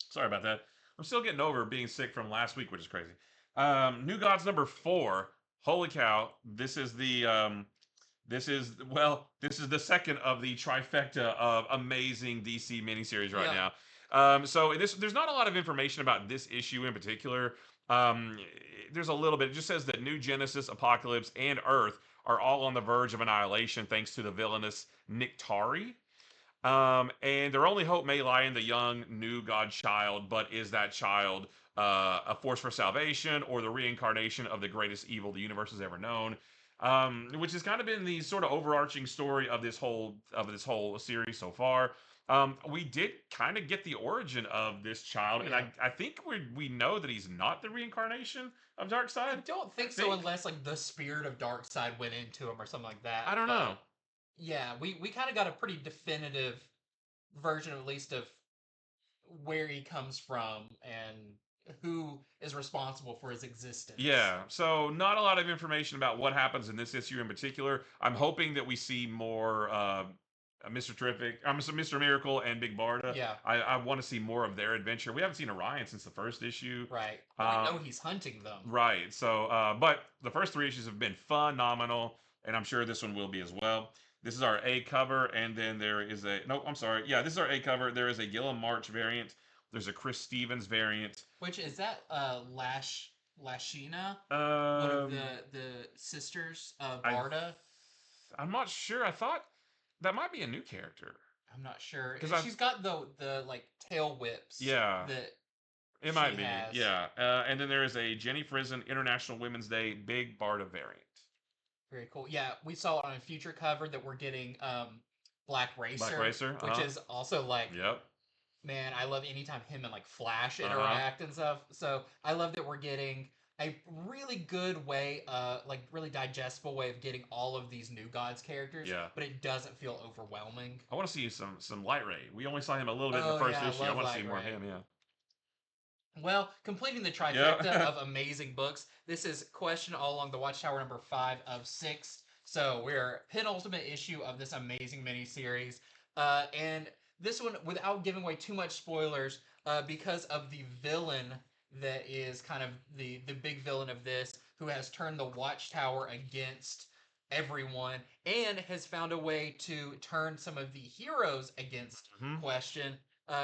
sorry about that. I'm still getting over being sick from last week, which is crazy. New Gods number 4. Holy cow! This is this is the second of the trifecta of amazing DC miniseries right Yeah. now. There's not a lot of information about this issue in particular. Um, there's a little bit. It just says that New Genesis, Apocalypse, and Earth are all on the verge of annihilation thanks to the villainous Niktari. And their only hope may lie in the young new god child, but is that child a force for salvation or the reincarnation of the greatest evil the universe has ever known? Which has kind of been the sort of overarching story of this whole series so far. We did kind of get the origin of this child, and I think we know that he's not the reincarnation of I Darkseid. don't think so unless like the spirit of Darkseid went into him or something like that. I don't know. Yeah, we kind of got a pretty definitive version, at least, of where he comes from and who is responsible for his existence. Yeah, so not a lot of information about what happens in this issue in particular. I'm hoping that we see more Mr. Terrific, Mr. Miracle, and Big Barda. Yeah. I want to see more of their adventure. We haven't seen Orion since the first issue. Right. But we know he's hunting them. Right. So, but the first 3 issues have been phenomenal, and I'm sure this one will be as well. This is our A cover, and then there is a I'm sorry. Yeah, this is our A cover. There is a Gilliam March variant. There's a Chris Stevens variant. Which is that Lashina? One of the sisters of Barda? I'm not sure. I thought that might be a new character. I'm not sure. 'Cause She's got the like tail whips. Yeah. That It might she be. has. Yeah. And then there is a Jenny Frison International Women's Day Big Barda variant. Very cool. Yeah, we saw on a future cover that we're getting Black Racer. Black Racer, which is also like, Yep. man, I love anytime him and like Flash interact and stuff. So I love that we're getting a really good way, like really digestible way of getting all of these New Gods characters. Yeah. But it doesn't feel overwhelming. I want to see some Light Ray. We only saw him a little bit in the Oh, first yeah, I issue. I love want to Light see more of Ray. him. Yeah. Well, completing the trifecta of amazing books, this is Question All Along the Watchtower number 5 of 6. So we're penultimate issue of this amazing miniseries. And this one, without giving away too much spoilers, because of the villain that is kind of the big villain of this, who has turned the Watchtower against everyone and has found a way to turn some of the heroes against Mhm.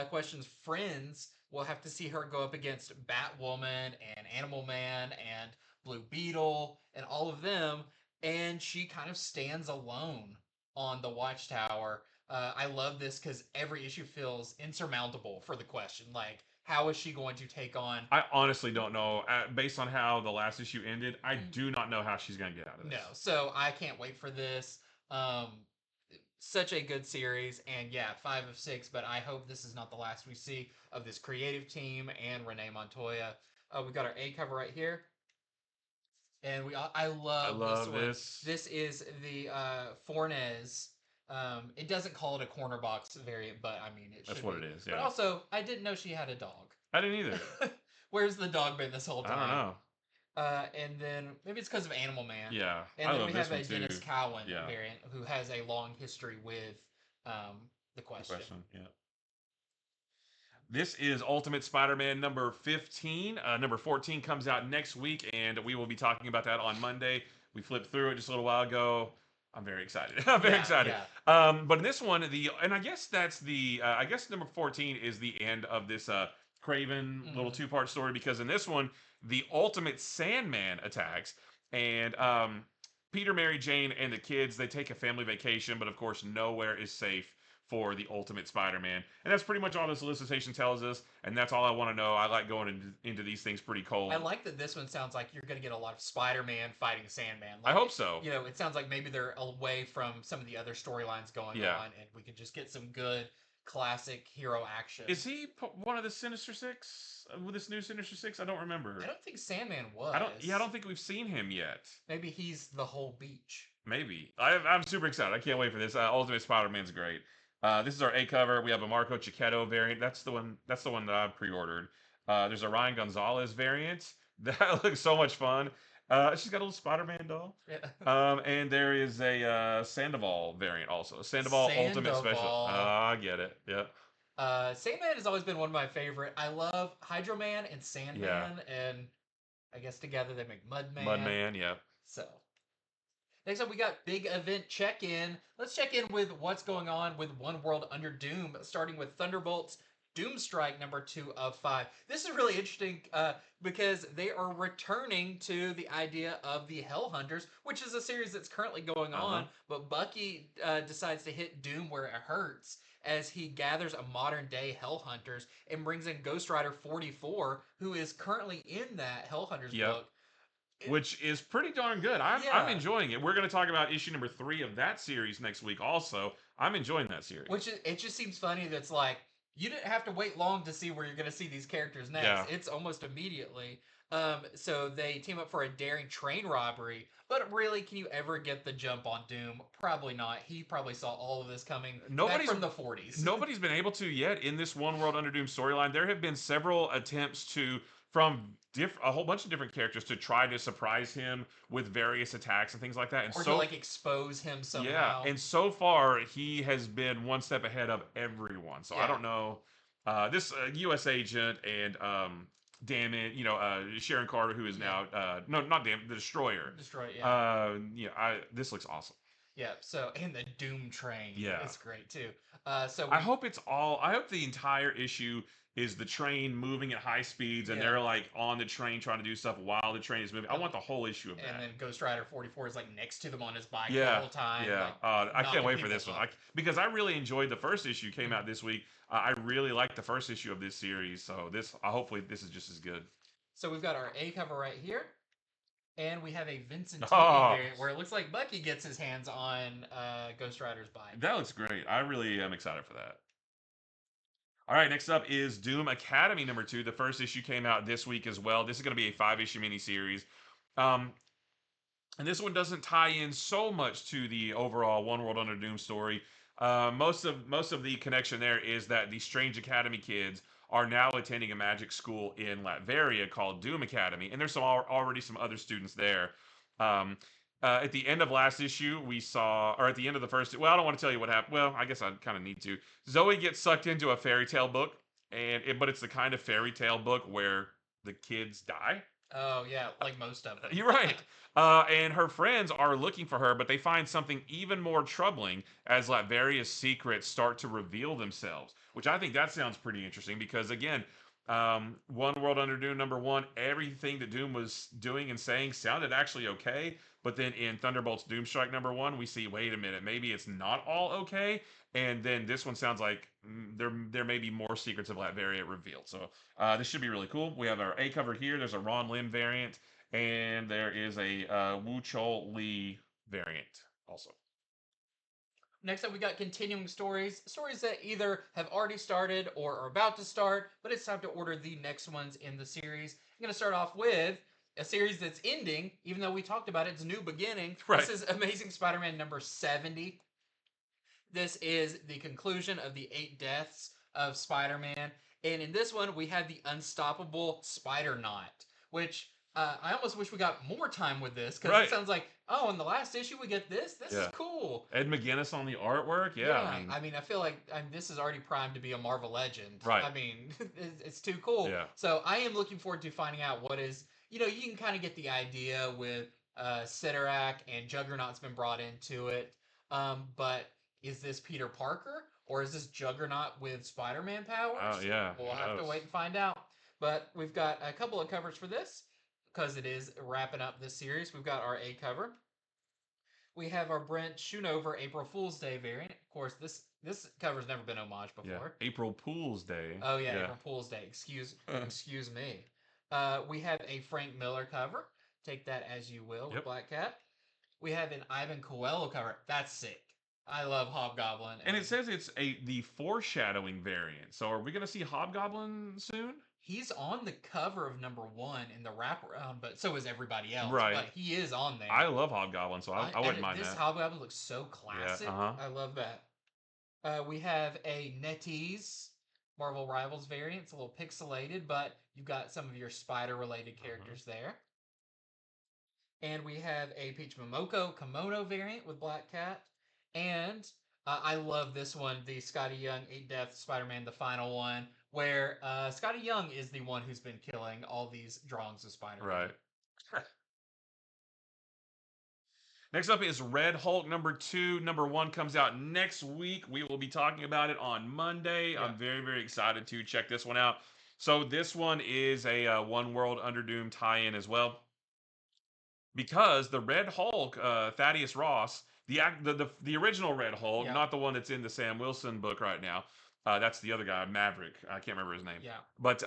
Question's friends. We'll have to see her go up against Batwoman and Animal Man and Blue Beetle and all of them, and she kind of stands alone on the Watchtower. I love this because every issue feels insurmountable for the Question. Like, how is she going to take on? I honestly don't know. Based on how the last issue ended, I do not know how she's going to get out of this. No, so I can't wait for this. Um, Such a good series, and yeah, 5 of 6. But I hope this is not the last we see of this creative team and Renee Montoya. We've got our A cover right here, and I I love this love one. this. This is the Fornes. It doesn't call it a corner box variant, but I mean it should. That's what be. it is. But Yeah. also, I didn't know she had a dog. I didn't either. Where's the dog been this whole time? I don't know. And then maybe it's because of Animal Man. Yeah. And I then love we this have a one too. Dennis Cowan Yeah. variant who has a long history with the Question. Yeah. This is Ultimate Spider-Man number 15. Number 14 comes out next week, and we will be talking about that on Monday. We flipped through it just a little while ago. I'm very excited. I'm very excited. Yeah. But in this one, and I guess that's I guess number 14 is the end of this Craven little two-part story, because in this one, the Ultimate Sandman attacks, and Peter, Mary Jane, and the kids, they take a family vacation, but of course, nowhere is safe for the Ultimate Spider-Man. And that's pretty much all the solicitation tells us, and that's all I want to know. I like going into these things pretty cold. I like that this one sounds like you're going to get a lot of Spider-Man fighting Sandman. I hope so. You know, it sounds like maybe they're away from some of the other storylines going on, and we could just get some good classic hero action. Is he one of the Sinister Six with this new Sinister Six? I don't remember. I don't think Sandman was. I don't think we've seen him yet. Maybe he's the whole beach. Maybe. I'm super excited. I can't wait for this. Ultimate Spider-Man's great. This is our A cover. We have a Marco Cicchetto variant. That's the one that I pre-ordered. There's a Ryan Gonzalez variant. That looks so much fun. She's got a little Spider-Man doll. Yeah. And there is a Sandoval variant also. Sandoval Ultimate Special. I get it. Yep. Sandman has always been one of my favorite. I love Hydro Man and Sandman, and I guess together they make Mudman. Mudman, yeah. So, next up we got Big Event Check-In. Let's check in with what's going on with One World Under Doom, starting with Thunderbolts Doomstrike number 2 of 5. This is really interesting because they are returning to the idea of the Hellhunters, which is a series that's currently going on, but Bucky decides to hit Doom where it hurts as he gathers a modern-day Hellhunters and brings in Ghost Rider 44, who is currently in that Hellhunters book. Which is pretty darn good. I'm enjoying it. We're going to talk about issue number 3 of that series next week also. I'm enjoying that series. It just seems funny that's like, you didn't have to wait long to see where you're going to see these characters next. Yeah. It's almost immediately. So they team up for a daring train robbery. But really, can you ever get the jump on Doom? Probably not. He probably saw all of this coming back from the 40s. Nobody's been able to yet in this One World Under Doom storyline. There have been several attempts from a whole bunch of different characters to try to surprise him with various attacks and things like that. And or to like expose him somehow. Yeah, and so far he has been one step ahead of everyone. So I don't know. This U.S. agent and damn it, Sharon Carter, who is now no, not damn, the Destroyer. This looks awesome. Yeah. So and the Doom Train. Yeah, it's great too. I hope the entire issue is the train moving at high speeds, and they're like on the train trying to do stuff while the train is moving. I want the whole issue of that. And then Ghost Rider 44 is like next to them on his bike the whole time. Yeah, I can't wait for this one because I really enjoyed the first issue. Came out this week. I really liked the first issue of this series, so hopefully this is just as good. So we've got our A cover right here. And we have a Vincent variant where it looks like Bucky gets his hands on Ghost Rider's bike. That looks great. I really am excited for that. All right, next up is Doom Academy number 2. The first issue came out this week as well. This is going to be a 5-issue miniseries. And this one doesn't tie in so much to the overall One World Under Doom story. Most of the connection there is that the Strange Academy kids are now attending a magic school in Latveria called Doom Academy, and there's already some other students there. At the end of last issue, we saw, or at the end of the first, well, I don't want to tell you what happened. Well, I guess I kind of need to. Zoe gets sucked into a fairy tale book, but it's the kind of fairy tale book where the kids die. Oh yeah, like most of them. You're right. And her friends are looking for her, but they find something even more troubling as Latveria's secrets start to reveal themselves, which I think that sounds pretty interesting because, again, One World Under Doom #1, everything that Doom was doing and saying sounded actually okay. But then in Thunderbolts Doomstrike #1, we see, wait a minute, maybe it's not all okay. And then this one sounds like there may be more secrets of Latveria revealed. So this should be really cool. We have our A cover here. There's a Ron Lim variant, and there is a Wu Chol Lee variant also. Next up, we got continuing stories. Stories that either have already started or are about to start, but it's time to order the next ones in the series. I'm going to start off with a series that's ending, even though we talked about its new beginning. Right. This is Amazing Spider-Man #70. This is the conclusion of the 8 deaths of Spider-Man. And in this one, we have the unstoppable Spider-Knot, which I almost wish we got more time with this because Right. it sounds like, oh, in the last issue we get this. This is cool. Ed McGuinness on the artwork. Yeah. I mean, I feel like this is already primed to be a Marvel legend. Right. I mean, it's too cool. Yeah. So I am looking forward to finding out what is, you can kind of get the idea with Sidorak and Juggernaut's been brought into it. But is this Peter Parker or is this Juggernaut with Spider-Man powers? Oh, yeah. We'll have to wait and find out. But we've got a couple of covers for this because it is wrapping up this series. We've got our A cover. We have our Brent Schoonover April Fool's Day variant. Of course, this cover's never been homaged before. Yeah. April Fool's Day. Oh yeah, April Fool's Day. Excuse me. We have a Frank Miller cover. Take that as you will with Black Cat. We have an Ivan Coelho cover. That's sick. I love Hobgoblin. And it says it's the foreshadowing variant. So are we going to see Hobgoblin soon? He's on the cover of #1 in the wraparound, but so is everybody else. Right. But he is on there. I love Hobgoblin, so I wouldn't mind that. This Hobgoblin looks so classic. Yeah, I love that. We have a NetEase Marvel Rivals variant. It's a little pixelated, but you've got some of your spider-related characters there. And we have a Peach Momoko Kimono variant with Black Cat. And I love this one, the Scotty Young 8 Deaths Spider-Man, the final one, where Scotty Young is the one who's been killing all these drawings of Spider-Man. Right. Next up is Red Hulk #2. #1 comes out next week. We will be talking about it on Monday. Yeah. I'm very, very excited to check this one out. So this one is a One World Under Doom tie-in as well. Because the Red Hulk, Thaddeus Ross, the original Red Hulk, not the one that's in the Sam Wilson book right now. That's the other guy, Maverick. I can't remember his name. Yeah. But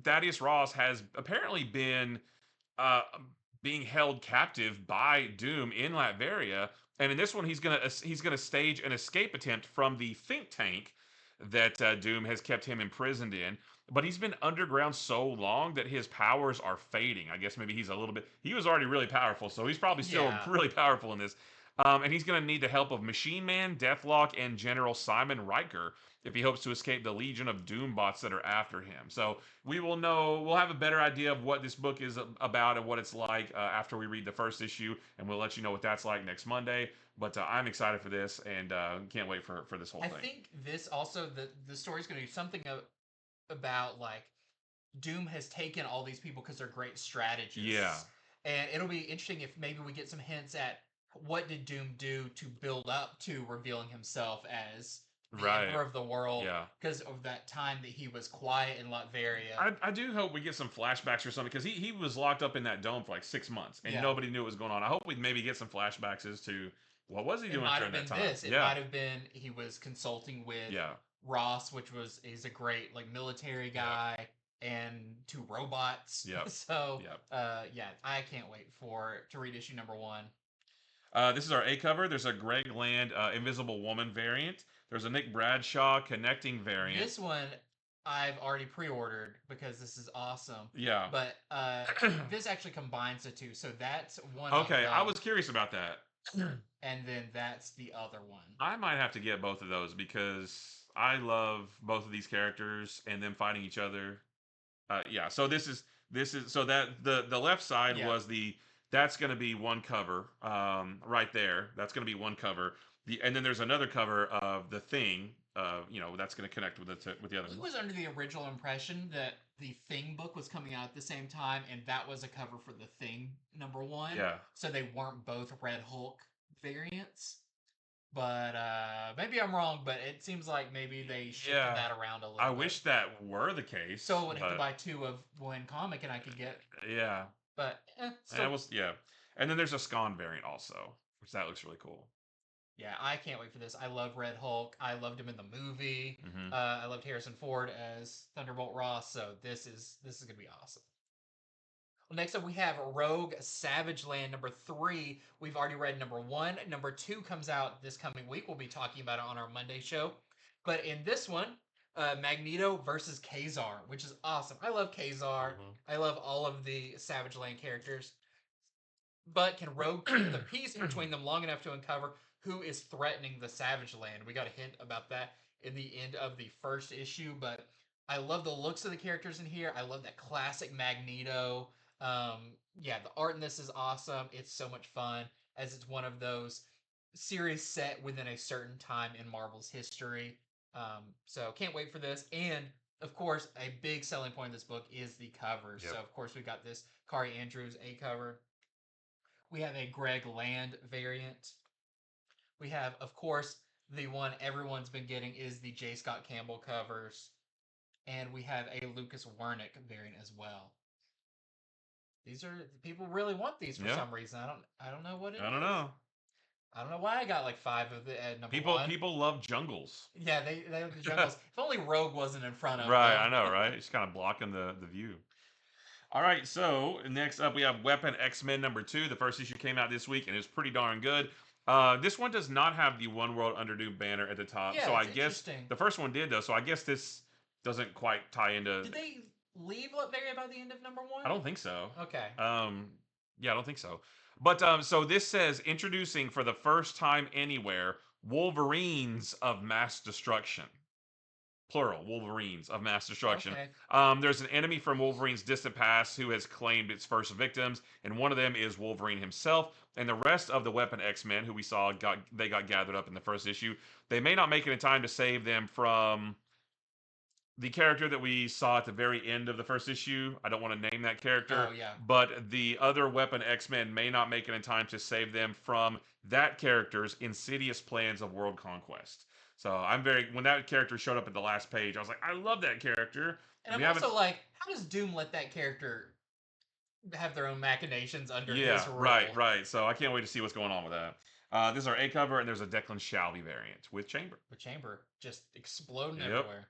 Thaddeus Ross has apparently been being held captive by Doom in Latveria, and in this one he's gonna stage an escape attempt from the think tank that Doom has kept him imprisoned in. But he's been underground so long that his powers are fading. I guess maybe he's a little bit. He was already really powerful, so he's probably still really powerful in this. And he's going to need the help of Machine Man, Deathlock, and General Simon Riker if he hopes to escape the legion of Doombots that are after him. So we'll have a better idea of what this book is about and what it's like after we read the first issue, and we'll let you know what that's like next Monday. But I'm excited for this and can't wait for this whole thing. I think this also, the story's going to be something about like Doom has taken all these people because they're great strategists. Yeah. And it'll be interesting if maybe we get some hints at what did Doom do to build up to revealing himself as the Emperor of the world. Yeah. Because of that time that he was quiet in Latveria. I do hope we get some flashbacks or something, because he was locked up in that dome for like 6 months and nobody knew what was going on. I hope we maybe get some flashbacks as to what was he doing during that time. It might have been he was consulting with Ross, which is a great like military guy, and 2 robots. Yeah. So I can't wait to read issue #1. This is our A cover. There's a Greg Land Invisible Woman variant. There's a Nick Bradshaw Connecting variant. This one I've already pre-ordered because this is awesome. Yeah. But this actually combines the two. So that's one. Okay, I was curious about that. And then that's the other one. I might have to get both of those because I love both of these characters and them fighting each other. So this is so that the left side was that's going to be one cover right there. That's going to be one cover. And then there's another cover of the Thing. That's going to connect with the other. He was under the original impression that the Thing book was coming out at the same time, and that was a cover for the Thing #1. Yeah. So they weren't both Red Hulk variants. But maybe I'm wrong, but it seems like maybe they shifted that around a little I bit. wish that were the case. So I would have to buy 2 of one comic and I could get. Yeah. But, And then there's a Scon variant also, which that looks really cool. Yeah, I can't wait for this. I love Red Hulk. I loved him in the movie. I loved Harrison Ford as Thunderbolt Ross, so this is going to be awesome. Well, next up we have Rogue Savage Land #3. We've already read #1. #2 comes out this coming week. We'll be talking about it on our Monday show. But in this one, Magneto versus Kazar, which is awesome. I love Kazar. I love all of the Savage Land characters. But can Rogue keep the peace between them long enough to uncover who is threatening the Savage Land? We got a hint about that in the end of the first issue, but I love the looks of the characters in here. I love that classic Magneto. Yeah, the art in this is awesome. It's so much fun, as it's one of those series set within a certain time in Marvel's history. So can't wait for this. And of course, a big selling point of this book is the cover. Yep. So of course we got this Kari Andrews A cover. We have a Greg Land variant. We have, of course, the one everyone's been getting is the J. Scott Campbell covers. And we have a Lucas Wernick variant as well. These are people really want these for some reason. I don't know what it is. I don't know. I don't know why I got like 5 of the #1. People love jungles. Yeah, they love the jungles. If only Rogue wasn't in front of Right, them. I know, right? It's kind of blocking the view. All right, so next up we have Weapon X-Men #2. The first issue came out this week and it's pretty darn good. This one does not have the One World Under Doom banner at the top. Yeah, so I guess the first one did though. So I guess this doesn't quite tie into. Did they leave Latveria by the end of #1? I don't think so. Okay. Yeah, I don't think so. But so this says introducing for the first time anywhere Wolverines of Mass Destruction. Plural, Wolverines of Mass Destruction. Okay. There's an enemy from Wolverine's distant past who has claimed its first victims, and one of them is Wolverine himself. And the rest of the Weapon X-Men, who we saw, got gathered up in the first issue. They may not make it in time to save them from the character that we saw at the very end of the first issue. I don't want to name that character. Oh, yeah. But the other Weapon X-Men may not make it in time to save them from that character's insidious plans of world conquest. So when that character showed up at the last page, I was like, I love that character. And I'm also like, how does Doom let that character have their own machinations under his rule? Right. So I can't wait to see what's going on with that. This is our A cover, and there's a Declan Shalvey variant with Chamber. With Chamber just exploding everywhere.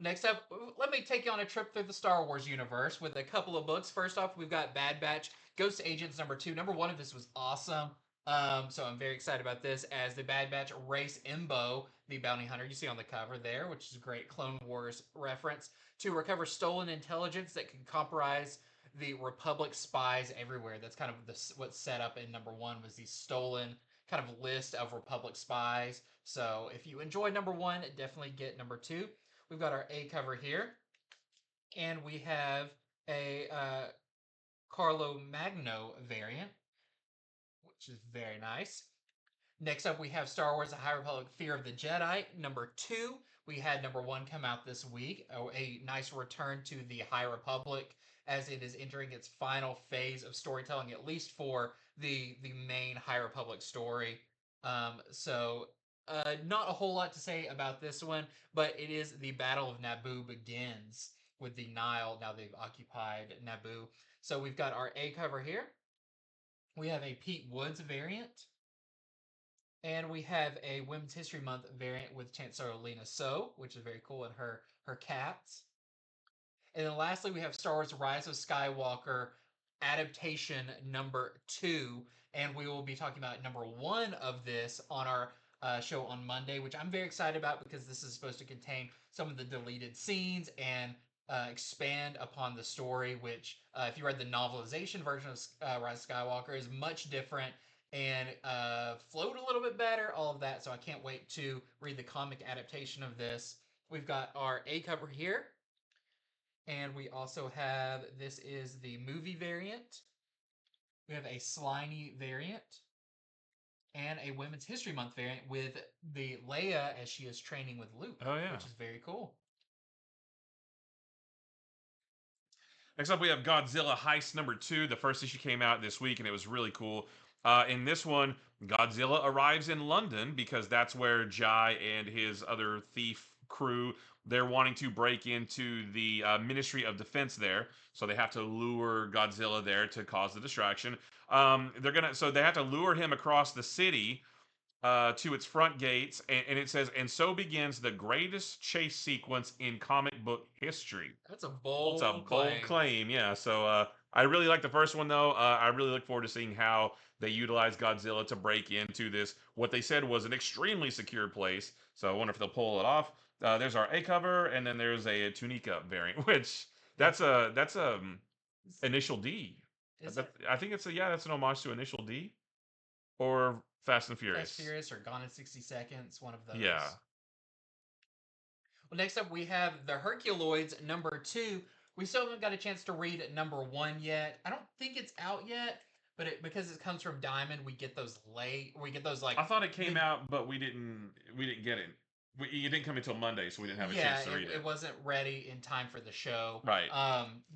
Next up, let me take you on a trip through the Star Wars universe with a couple of books. First off, we've got Bad Batch Ghost Agents #2. #1 of this was awesome. So I'm very excited about this as the Bad Batch race Imbo, the bounty hunter you see on the cover there, which is a great Clone Wars reference, to recover stolen intelligence that can compromise the Republic spies everywhere. That's kind of what's set up in #1 was the stolen kind of list of Republic spies. So if you enjoy #1, definitely get #2. We've got our A cover here, and we have a Carlo Magno variant, which is very nice. Next up, we have Star Wars: The High Republic Fear of the Jedi #2. We had #1 come out this week. A nice return to the High Republic as it is entering its final phase of storytelling, at least for the main High Republic story. Not a whole lot to say about this one, but it is the Battle of Naboo begins with the Nile. Now they've occupied Naboo. So we've got our A cover here. We have a Pete Woods variant. And we have a Women's History Month variant with Chancellor Lena So, which is very cool, and her cats. And then lastly, we have Star Wars: Rise of Skywalker Adaptation #2. And we will be talking about #1 of this on our show on Monday, which I'm very excited about because this is supposed to contain some of the deleted scenes and expand upon the story, which if you read the novelization version of Rise of Skywalker is much different and flowed a little bit better, all of that. So I can't wait to read the comic adaptation of this. We've got our A cover here, and we also have, this is the movie variant. We have a Slimy variant and a Women's History Month variant with the Leia as she is training with Luke. Oh, yeah. Which is very cool. Next up, we have Godzilla Heist number 2. The first issue came out this week, and it was really cool. In this one, Godzilla arrives in London because that's where Jai and his other thief crew, they're wanting to break into the Ministry of Defense there. So they have to lure Godzilla there to cause the distraction. So they have to lure him across the city to its front gates, and it says, and so begins the greatest chase sequence in comic book history. That's a bold, claim, yeah. So I really like the first one, though. I really look forward to seeing how they utilize Godzilla to break into this, what they said was an extremely secure place. So I wonder if they'll pull it off. There's our A cover, and then there's a Tunica variant, which that's Initial D. I think that's an homage to Initial D. Or Fast and Furious. Fast and Furious or Gone in 60 Seconds, one of those. Yeah. Well, next up we have the Herculoids number 2. We still haven't got a chance to read number 1 yet. I don't think it's out yet, but because it comes from Diamond, we get those late. We get those like. I thought it came out, but we didn't get it. It didn't come until Monday, so we didn't have a chance to read it. It wasn't ready in time for the show. Right.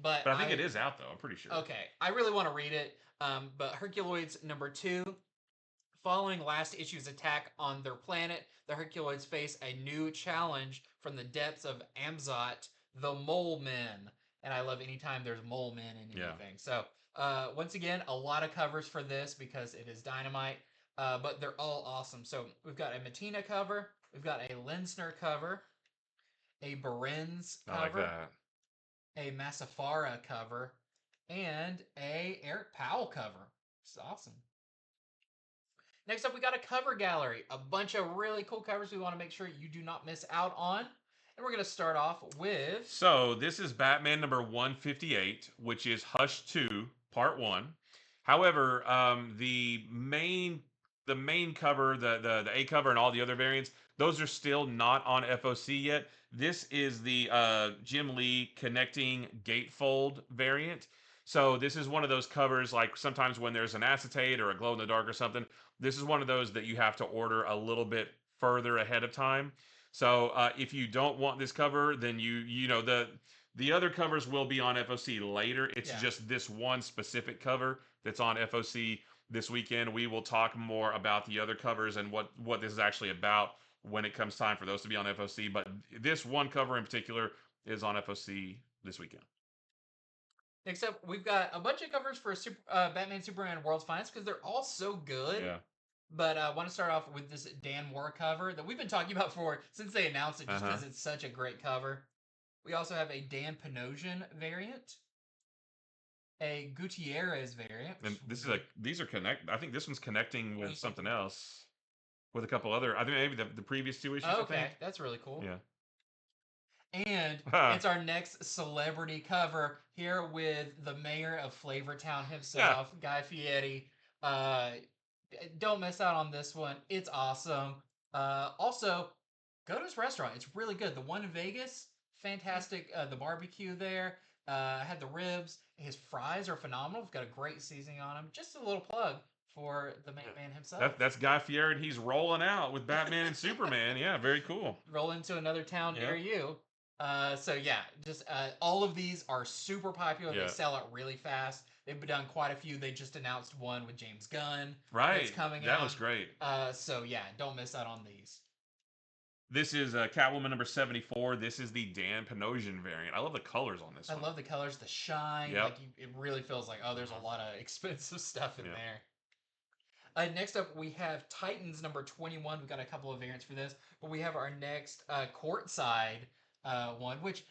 But I think it is out though. I'm pretty sure. Okay, I really want to read it. But Herculoids number 2. Following last issue's attack on their planet, the Herculoids face a new challenge from the depths of Amzot, the Mole Men. And I love anytime there's Mole Men in anything. So, once again, a lot of covers for this because it is Dynamite, but they're all awesome. So, we've got a Matina cover, we've got a Linsner cover, a Berens cover, I like that. a Massafara cover, and a Eric Powell cover. It's awesome. Next up, we got a cover gallery. A bunch of really cool covers we want to make sure you do not miss out on. And we're going to start off with... So, this is Batman number 158, which is Hush 2, Part 1. However, the main cover, the A cover and all the other variants, those are still not on FOC yet. This is the Jim Lee connecting gatefold variant. So this is one of those covers, like sometimes when there's an acetate or a glow in the dark or something, this is one of those that you have to order a little bit further ahead of time. So if you don't want this cover, then you know the other covers will be on FOC later. It's just this one specific cover that's on FOC this weekend. We will talk more about the other covers and what this is actually about when it comes time for those to be on FOC. But this one cover in particular is on FOC this weekend. Next up, we've got a bunch of covers for Batman, Superman, World's Finest because they're all so good. Yeah. But I want to start off with this Dan Moore cover that we've been talking about since they announced it, just because it's such a great cover. We also have a Dan Panosian variant, a Gutierrez variant. And these are connect. I think this one's connecting with something else, with a couple other. I think maybe the previous 2 issues. Okay, that's really cool. Yeah. And it's our next celebrity cover here with the mayor of Flavortown himself, Guy Fieri. Don't miss out on this one. It's awesome. Also, go to his restaurant. It's really good. The one in Vegas, fantastic. The barbecue there. Had the ribs. His fries are phenomenal. We've got a great seasoning on them. Just a little plug for the man himself. That's Guy Fieri, and he's rolling out with Batman and Superman. Yeah, very cool. Roll into another town near you. Just all of these are super popular. They sell out really fast. They've done quite a few. They just announced one with James Gunn. Right. That's coming out. That looks great. Don't miss out on these. This is Catwoman number 74. This is the Dan Panosian variant. I love the colors on this one. I love the colors, the shine. Yep. Like it really feels like, there's a lot of expensive stuff in there. Next up, we have Titans number 21. We've got a couple of variants for this. But we have our next courtside one, which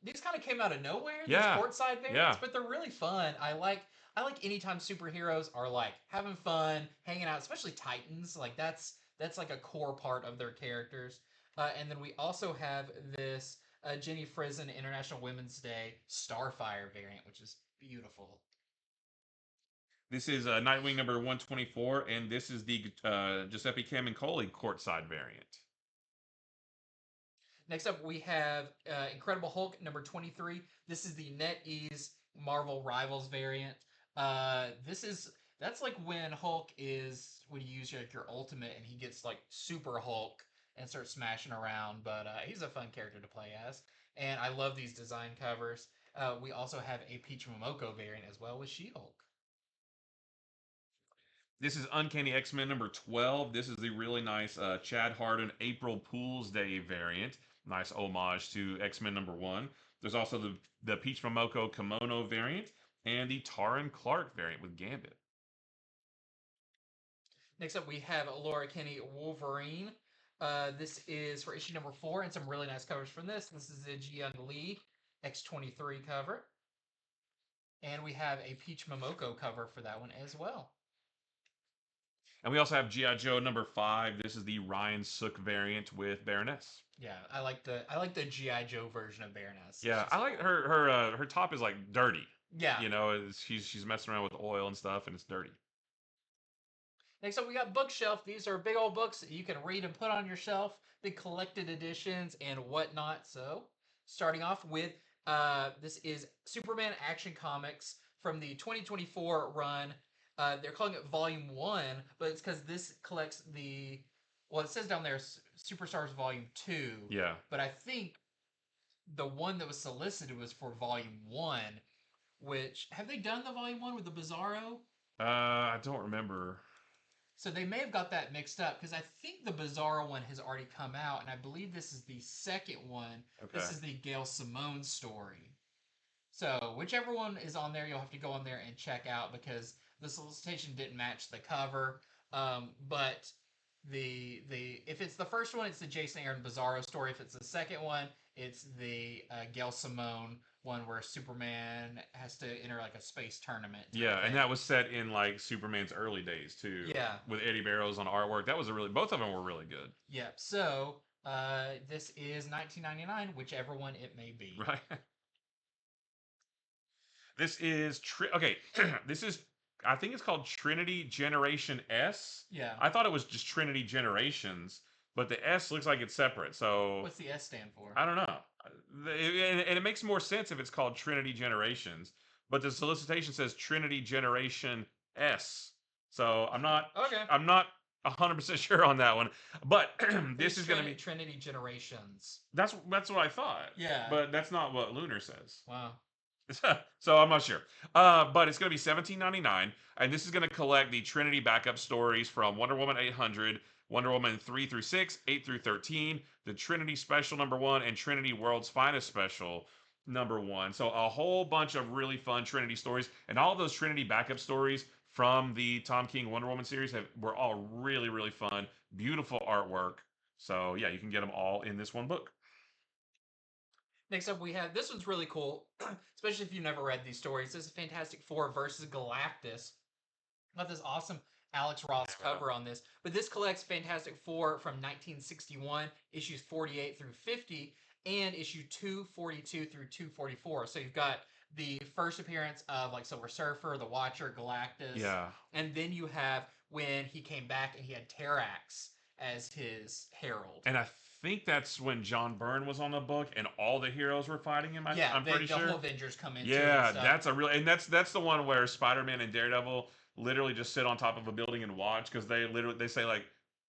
these kind of came out of nowhere. These courtside variants, but they're really fun. I like anytime superheroes are like having fun, hanging out, especially Titans. Like that's like a core part of their characters. And then we also have this Jenny Frison International Women's Day Starfire variant, which is beautiful. This is Nightwing number 124, and this is the Giuseppe Camuncoli courtside variant. Next up, we have Incredible Hulk number 23. This is the NetEase Marvel Rivals variant. That's like when when you use your ultimate and he gets like Super Hulk and starts smashing around. But he's a fun character to play as. And I love these design covers. we also have a Peach Momoko variant as well with She-Hulk. This is Uncanny X-Men number 12. This is the really nice Chad Hardin April Fool's Day variant. Nice homage to X-Men number 1. There's also the Peach Momoko Kimono variant and the Taran Clark variant with Gambit. Next up, we have Laura Kinney Wolverine. This is for issue number 4, and some really nice covers from this. This is the Jiyoung Lee X-23 cover. And we have a Peach Momoko cover for that one as well. And we also have G.I. Joe number 5. This is the Ryan Sook variant with Baroness. Yeah, I like the G.I. Joe version of Baroness. Yeah, I like her top is like dirty. Yeah. You know, she's messing around with oil and stuff, and it's dirty. Next up, we got Bookshelf. These are big old books that you can read and put on your shelf, big collected editions and whatnot. So, starting off with, this is Superman Action Comics from the 2024 run. They're calling it Volume 1, but it's because this collects well, it says down there Superstars Volume 2. Yeah. But I think the one that was solicited was for Volume 1, which, have they done the Volume 1 with the Bizarro? I don't remember. So they may have got that mixed up because I think the Bizarro one has already come out, and I believe this is the second one. Okay. This is the Gail Simone story. So whichever one is on there, you'll have to go on there and check out because the solicitation didn't match the cover. But if it's the first one, it's the Jason Aaron Bizarro story. If it's the second one, it's the Gail Simone one where Superman has to enter like a space tournament. Yeah, and that was set in like Superman's early days too. Yeah. With Eddie Barrows on artwork. That was both of them were really good. Yeah. So this is $19.99, whichever one it may be. Right. This is this is I think it's called Trinity Generation S. Yeah. I thought it was just Trinity Generations, but the S looks like it's separate. So What's the S stand for? I don't know. And it makes more sense if it's called Trinity Generations, but the solicitation says Trinity Generation S. So I'm not 100% sure on that one. But this is going to be Trinity Generations. That's what I thought. Yeah. But that's not what Lunar says. Wow. So I'm not sure. But it's going to be $17.99, and this is going to collect the Trinity backup stories from Wonder Woman 800, Wonder Woman 3 through 6, 8 through 13, the Trinity Special number 1, and Trinity World's Finest Special number 1. So a whole bunch of really fun Trinity stories, and all of those Trinity backup stories from the Tom King Wonder Woman series were all really, really fun, beautiful artwork. So yeah, you can get them all in this one book. Next up, we have, this one's really cool, especially if you've never read these stories. This is Fantastic Four versus Galactus. Got this awesome Alex Ross cover on this. But this collects Fantastic Four from 1961, issues 48 through 50, and issue 242 through 244. So you've got the first appearance of like Silver Surfer, the Watcher, Galactus. Yeah. And then you have when he came back and he had Terrax as his herald. And I think that's when John Byrne was on the book and all the heroes were fighting him. I'm pretty sure. The whole Avengers come into yeah, it. Yeah, that's the one where Spider-Man and Daredevil literally just sit on top of a building and watch because they say like,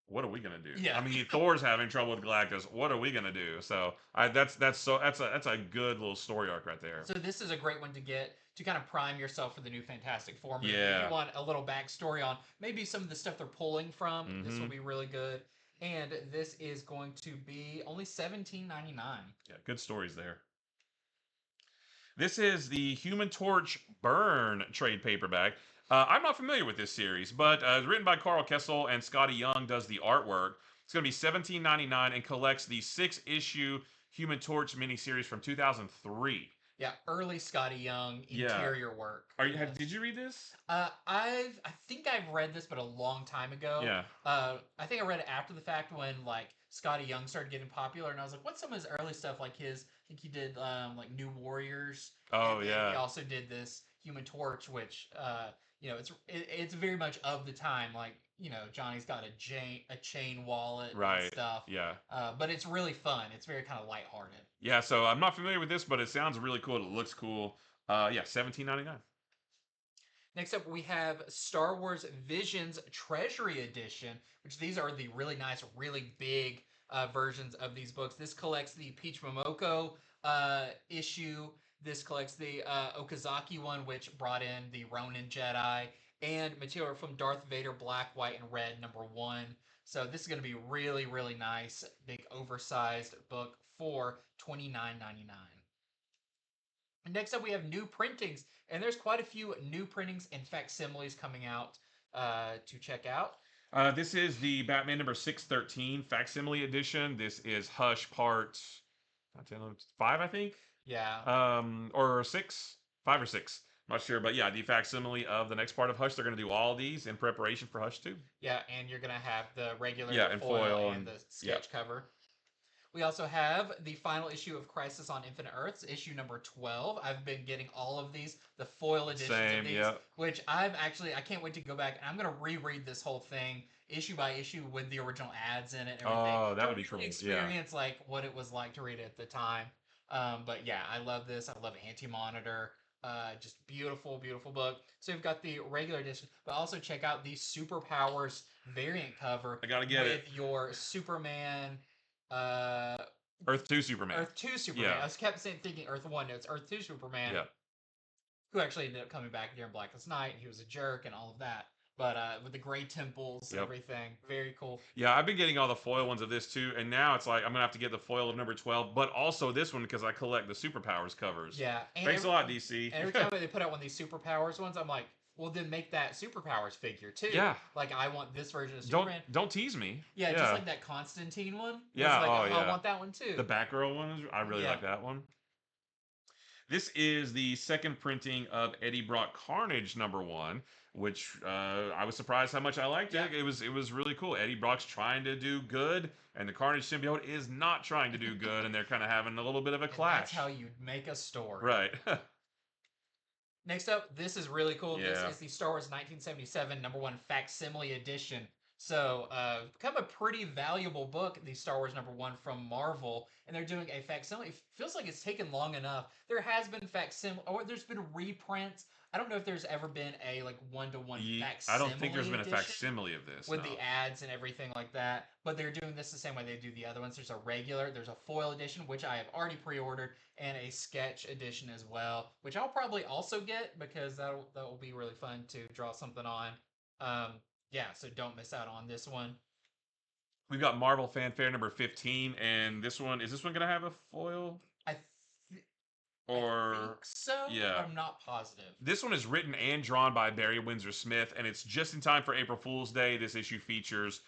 what are we gonna do? Yeah. I mean, Thor's having trouble with Galactus. What are we gonna do? So that's a good little story arc right there. So this is a great one to get to kind of prime yourself for the new Fantastic Four movie. Yeah. If you want a little backstory on maybe some of the stuff they're pulling from, this will be really good. And this is going to be only $17.99. Yeah, good stories there. This is the Human Torch Byrne trade paperback. I'm not familiar with this series, but it's written by Carl Kessel and Scotty Young does the artwork. It's going to be $17.99 and collects the 6-issue Human Torch miniseries from 2003. Yeah, early Scotty Young interior work. Did you read this? I think I've read this, but a long time ago. Yeah. I think I read it after the fact when like Scotty Young started getting popular, and I was like, what's some of his early stuff? Like I think he did like New Warriors. Oh yeah. He also did this Human Torch, which it's very much of the time. Like Johnny's got a chain wallet and stuff. Yeah. But it's really fun. It's very kind of lighthearted. Yeah, so I'm not familiar with this, but it sounds really cool. It looks cool. $17.99. Next up, we have Star Wars Visions Treasury Edition, which these are the really nice, really big versions of these books. This collects the Peach Momoko issue, This collects the Okazaki one, which brought in the Ronin Jedi and material from Darth Vader Black, White, and Red #1. So this is going to be really, really nice, big oversized book for $29.99. Next up, we have new printings, and there's quite a few new printings and facsimiles coming out to check out. This is the Batman number 613 facsimile edition. This is Hush part 5, I think. Yeah. Or 6, 5 or 6. Not sure, but yeah, the facsimile of the next part of Hush. They're going to do all these in preparation for Hush 2. Yeah, and you're going to have the regular and foil and the sketch cover. We also have the final issue of Crisis on Infinite Earths, issue number 12. I've been getting all of these, the foil editions of these, which I can't wait to go back, and I'm going to reread this whole thing issue by issue with the original ads in it and everything. Oh, that would be cool. Experience like what it was like to read it at the time. But yeah, I love this. I love Anti-Monitor. Just beautiful, beautiful book. So we've got the regular edition, but also check out the Superpowers variant cover. I gotta get it. With your Superman... Earth 2 Superman. Earth 2 Superman. I was kept thinking Earth 1. No, it's Earth 2 Superman. Yeah. Who actually ended up coming back during Blackest Night. He was a jerk and all of that. But with the gray temples and everything. Very cool. Yeah, I've been getting all the foil ones of this too. And now it's like I'm going to have to get the foil of number 12. But also this one because I collect the Superpowers covers. Yeah. Thanks a lot, DC. Every time they put out one of these Superpowers ones, I'm like, well, then make that Superpowers figure too. Yeah. Like I want this version of Superman. Don't tease me. Yeah, just like that Constantine one. Yeah. Like, I want that one too. The Batgirl one, I really like that one. This is the second printing of Eddie Brock Carnage #1, which I was surprised how much I liked it. It was really cool. Eddie Brock's trying to do good, and the Carnage symbiote is not trying to do good, and they're kind of having a little bit of a clash. That's how you make a story. Right. Next up, this is really cool. Yeah. This is the Star Wars 1977 #1 facsimile edition. So, become a pretty valuable book, the Star Wars #1 from Marvel, and they're doing a facsimile. It feels like it's taken long enough. There has been facsimile, or there's been reprints. I don't know if there's ever been a like one-to-one facsimile. I don't think there's been a facsimile of this with the ads and everything like that. But they're doing this the same way they do the other ones. There's a foil edition, which I have already pre-ordered, and a sketch edition as well, which I'll probably also get because that will be really fun to draw something on. Yeah, so don't miss out on this one. We've got Marvel Fanfare number 15, and is this one going to have a foil? I think so. Yeah. I'm not positive. This one is written and drawn by Barry Windsor Smith, and it's just in time for April Fool's Day. This issue features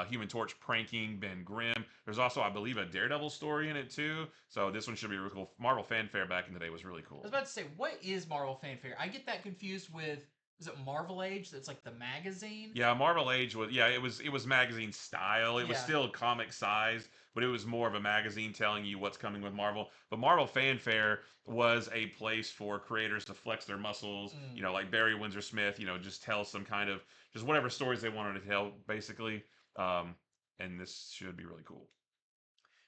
Human Torch pranking Ben Grimm. There's also, I believe, a Daredevil story in it too. So this one should be really cool. Marvel Fanfare back in the day was really cool. I was about to say, what is Marvel Fanfare? I get that confused with... Is it Marvel Age? That's like the magazine. Yeah, Marvel Age was it was magazine style. It was still comic size, but it was more of a magazine telling you what's coming with Marvel. But Marvel Fanfare was a place for creators to flex their muscles. You know, like Barry Windsor Smith. You know, just tell some kind of just whatever stories they wanted to tell, basically. And this should be really cool.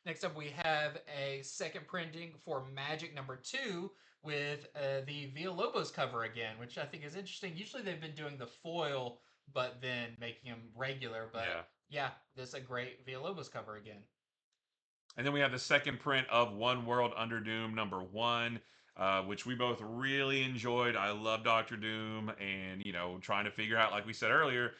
Next up, we have a second printing for Magic #2 with the Villalobos cover again, which I think is interesting. Usually they've been doing the foil, but then making them regular. But yeah, this is a great Villalobos cover again. And then we have the second print of One World Under Doom #1, which we both really enjoyed. I love Dr. Doom, and, you know, trying to figure out, like we said earlier,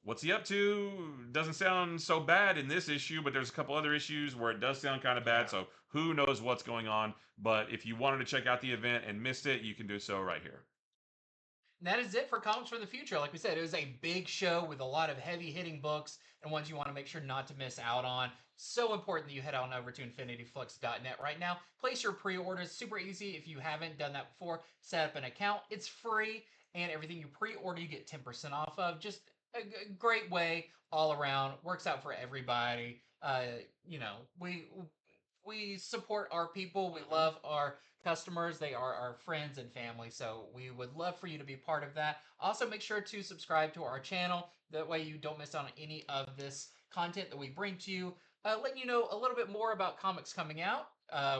what's he up to? Doesn't sound so bad in this issue, but there's a couple other issues where it does sound kind of bad, so who knows what's going on. But if you wanted to check out the event and missed it, you can do so right here. And that is it for Comics for the Future. Like we said, it was a big show with a lot of heavy-hitting books and ones you want to make sure not to miss out on. So important that you head on over to infinityflux.net right now. Place your pre-orders. Super easy if you haven't done that before. Set up an account. It's free, and everything you pre-order you get 10% off of. Just a great way all around. Works out for everybody. You know, we support our people. We love our customers. They are our friends and family, so we would love for you to be part of that. Also, make sure to subscribe to our channel. That way you don't miss out on any of this content that we bring to you. Letting you know a little bit more about comics coming out,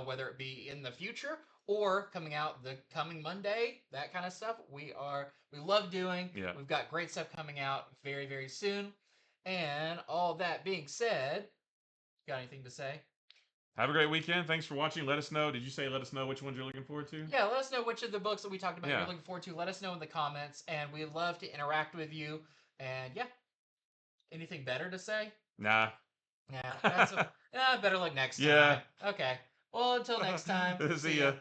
whether it be in the future or coming out the coming Monday, that kind of stuff. We love doing. Yeah. We've got great stuff coming out very, very soon. And all that being said, got anything to say? Have a great weekend. Thanks for watching. Let us know. Did you say let us know which ones you're looking forward to? Yeah, let us know which of the books that we talked about Yeah. you're looking forward to. Let us know in the comments, and we'd love to interact with you. And yeah, anything better to say? Nah. Yeah, better luck next time. Yeah. Okay. Well, until next time. See ya.